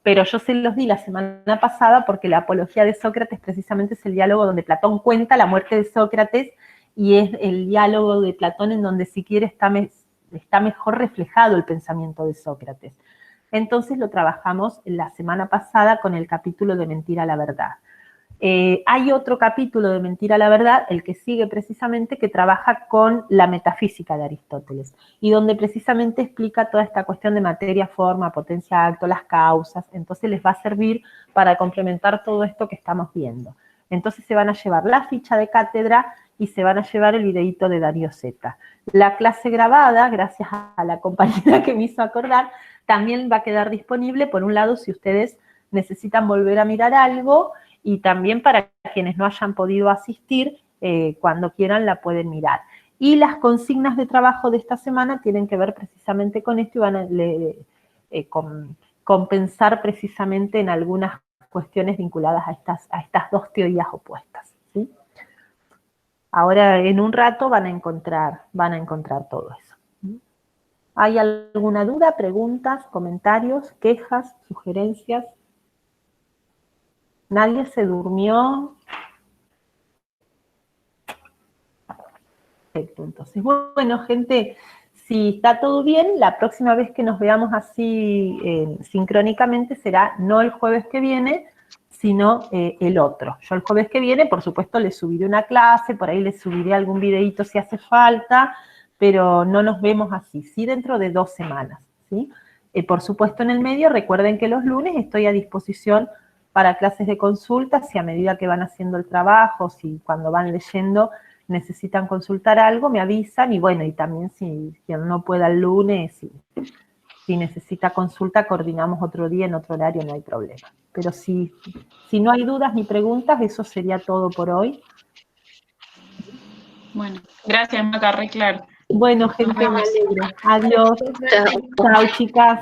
Pero yo se los di la semana pasada porque la apología de Sócrates precisamente es el diálogo donde Platón cuenta la muerte de Sócrates y es el diálogo de Platón en donde si quiere está mejor reflejado el pensamiento de Sócrates. Entonces lo trabajamos la semana pasada con el capítulo de Mentira a la Verdad. Hay otro capítulo de Mentira a la Verdad, el que sigue precisamente, que trabaja con la metafísica de Aristóteles y donde precisamente explica toda esta cuestión de materia, forma, potencia, acto, las causas. Entonces les va a servir para complementar todo esto que estamos viendo. Entonces se van a llevar la ficha de cátedra y se van a llevar el videíto de Darío Zeta. La clase grabada, gracias a la compañera que me hizo acordar, también va a quedar disponible, por un lado, si ustedes necesitan volver a mirar algo, y también para quienes no hayan podido asistir, cuando quieran la pueden mirar. Y las consignas de trabajo de esta semana tienen que ver precisamente con esto y van a compensar precisamente en algunas cuestiones vinculadas a estas dos teorías opuestas, ¿sí? Ahora, en un rato van a encontrar todo eso. ¿Hay alguna duda, preguntas, comentarios, quejas, sugerencias? ¿Nadie se durmió? Perfecto, entonces, bueno, gente, si está todo bien, la próxima vez que nos veamos así sincrónicamente será no el jueves que viene, sino el otro. Yo el jueves que viene, por supuesto, les subiré una clase, por ahí les subiré algún videíto si hace falta, pero no nos vemos así, sí dentro de 2 semanas, ¿sí? Por supuesto, en el medio, recuerden que los lunes estoy a disposición para clases de consulta, si a medida que van haciendo el trabajo, si cuando van leyendo necesitan consultar algo, me avisan, y bueno, y también si quien no pueda el lunes, si necesita consulta, coordinamos otro día en otro horario, no hay problema. Pero si no hay dudas ni preguntas, eso sería todo por hoy. Bueno, gracias, Maca, re claro. Bueno, gente, me alegro. Adiós. Chao, chicas.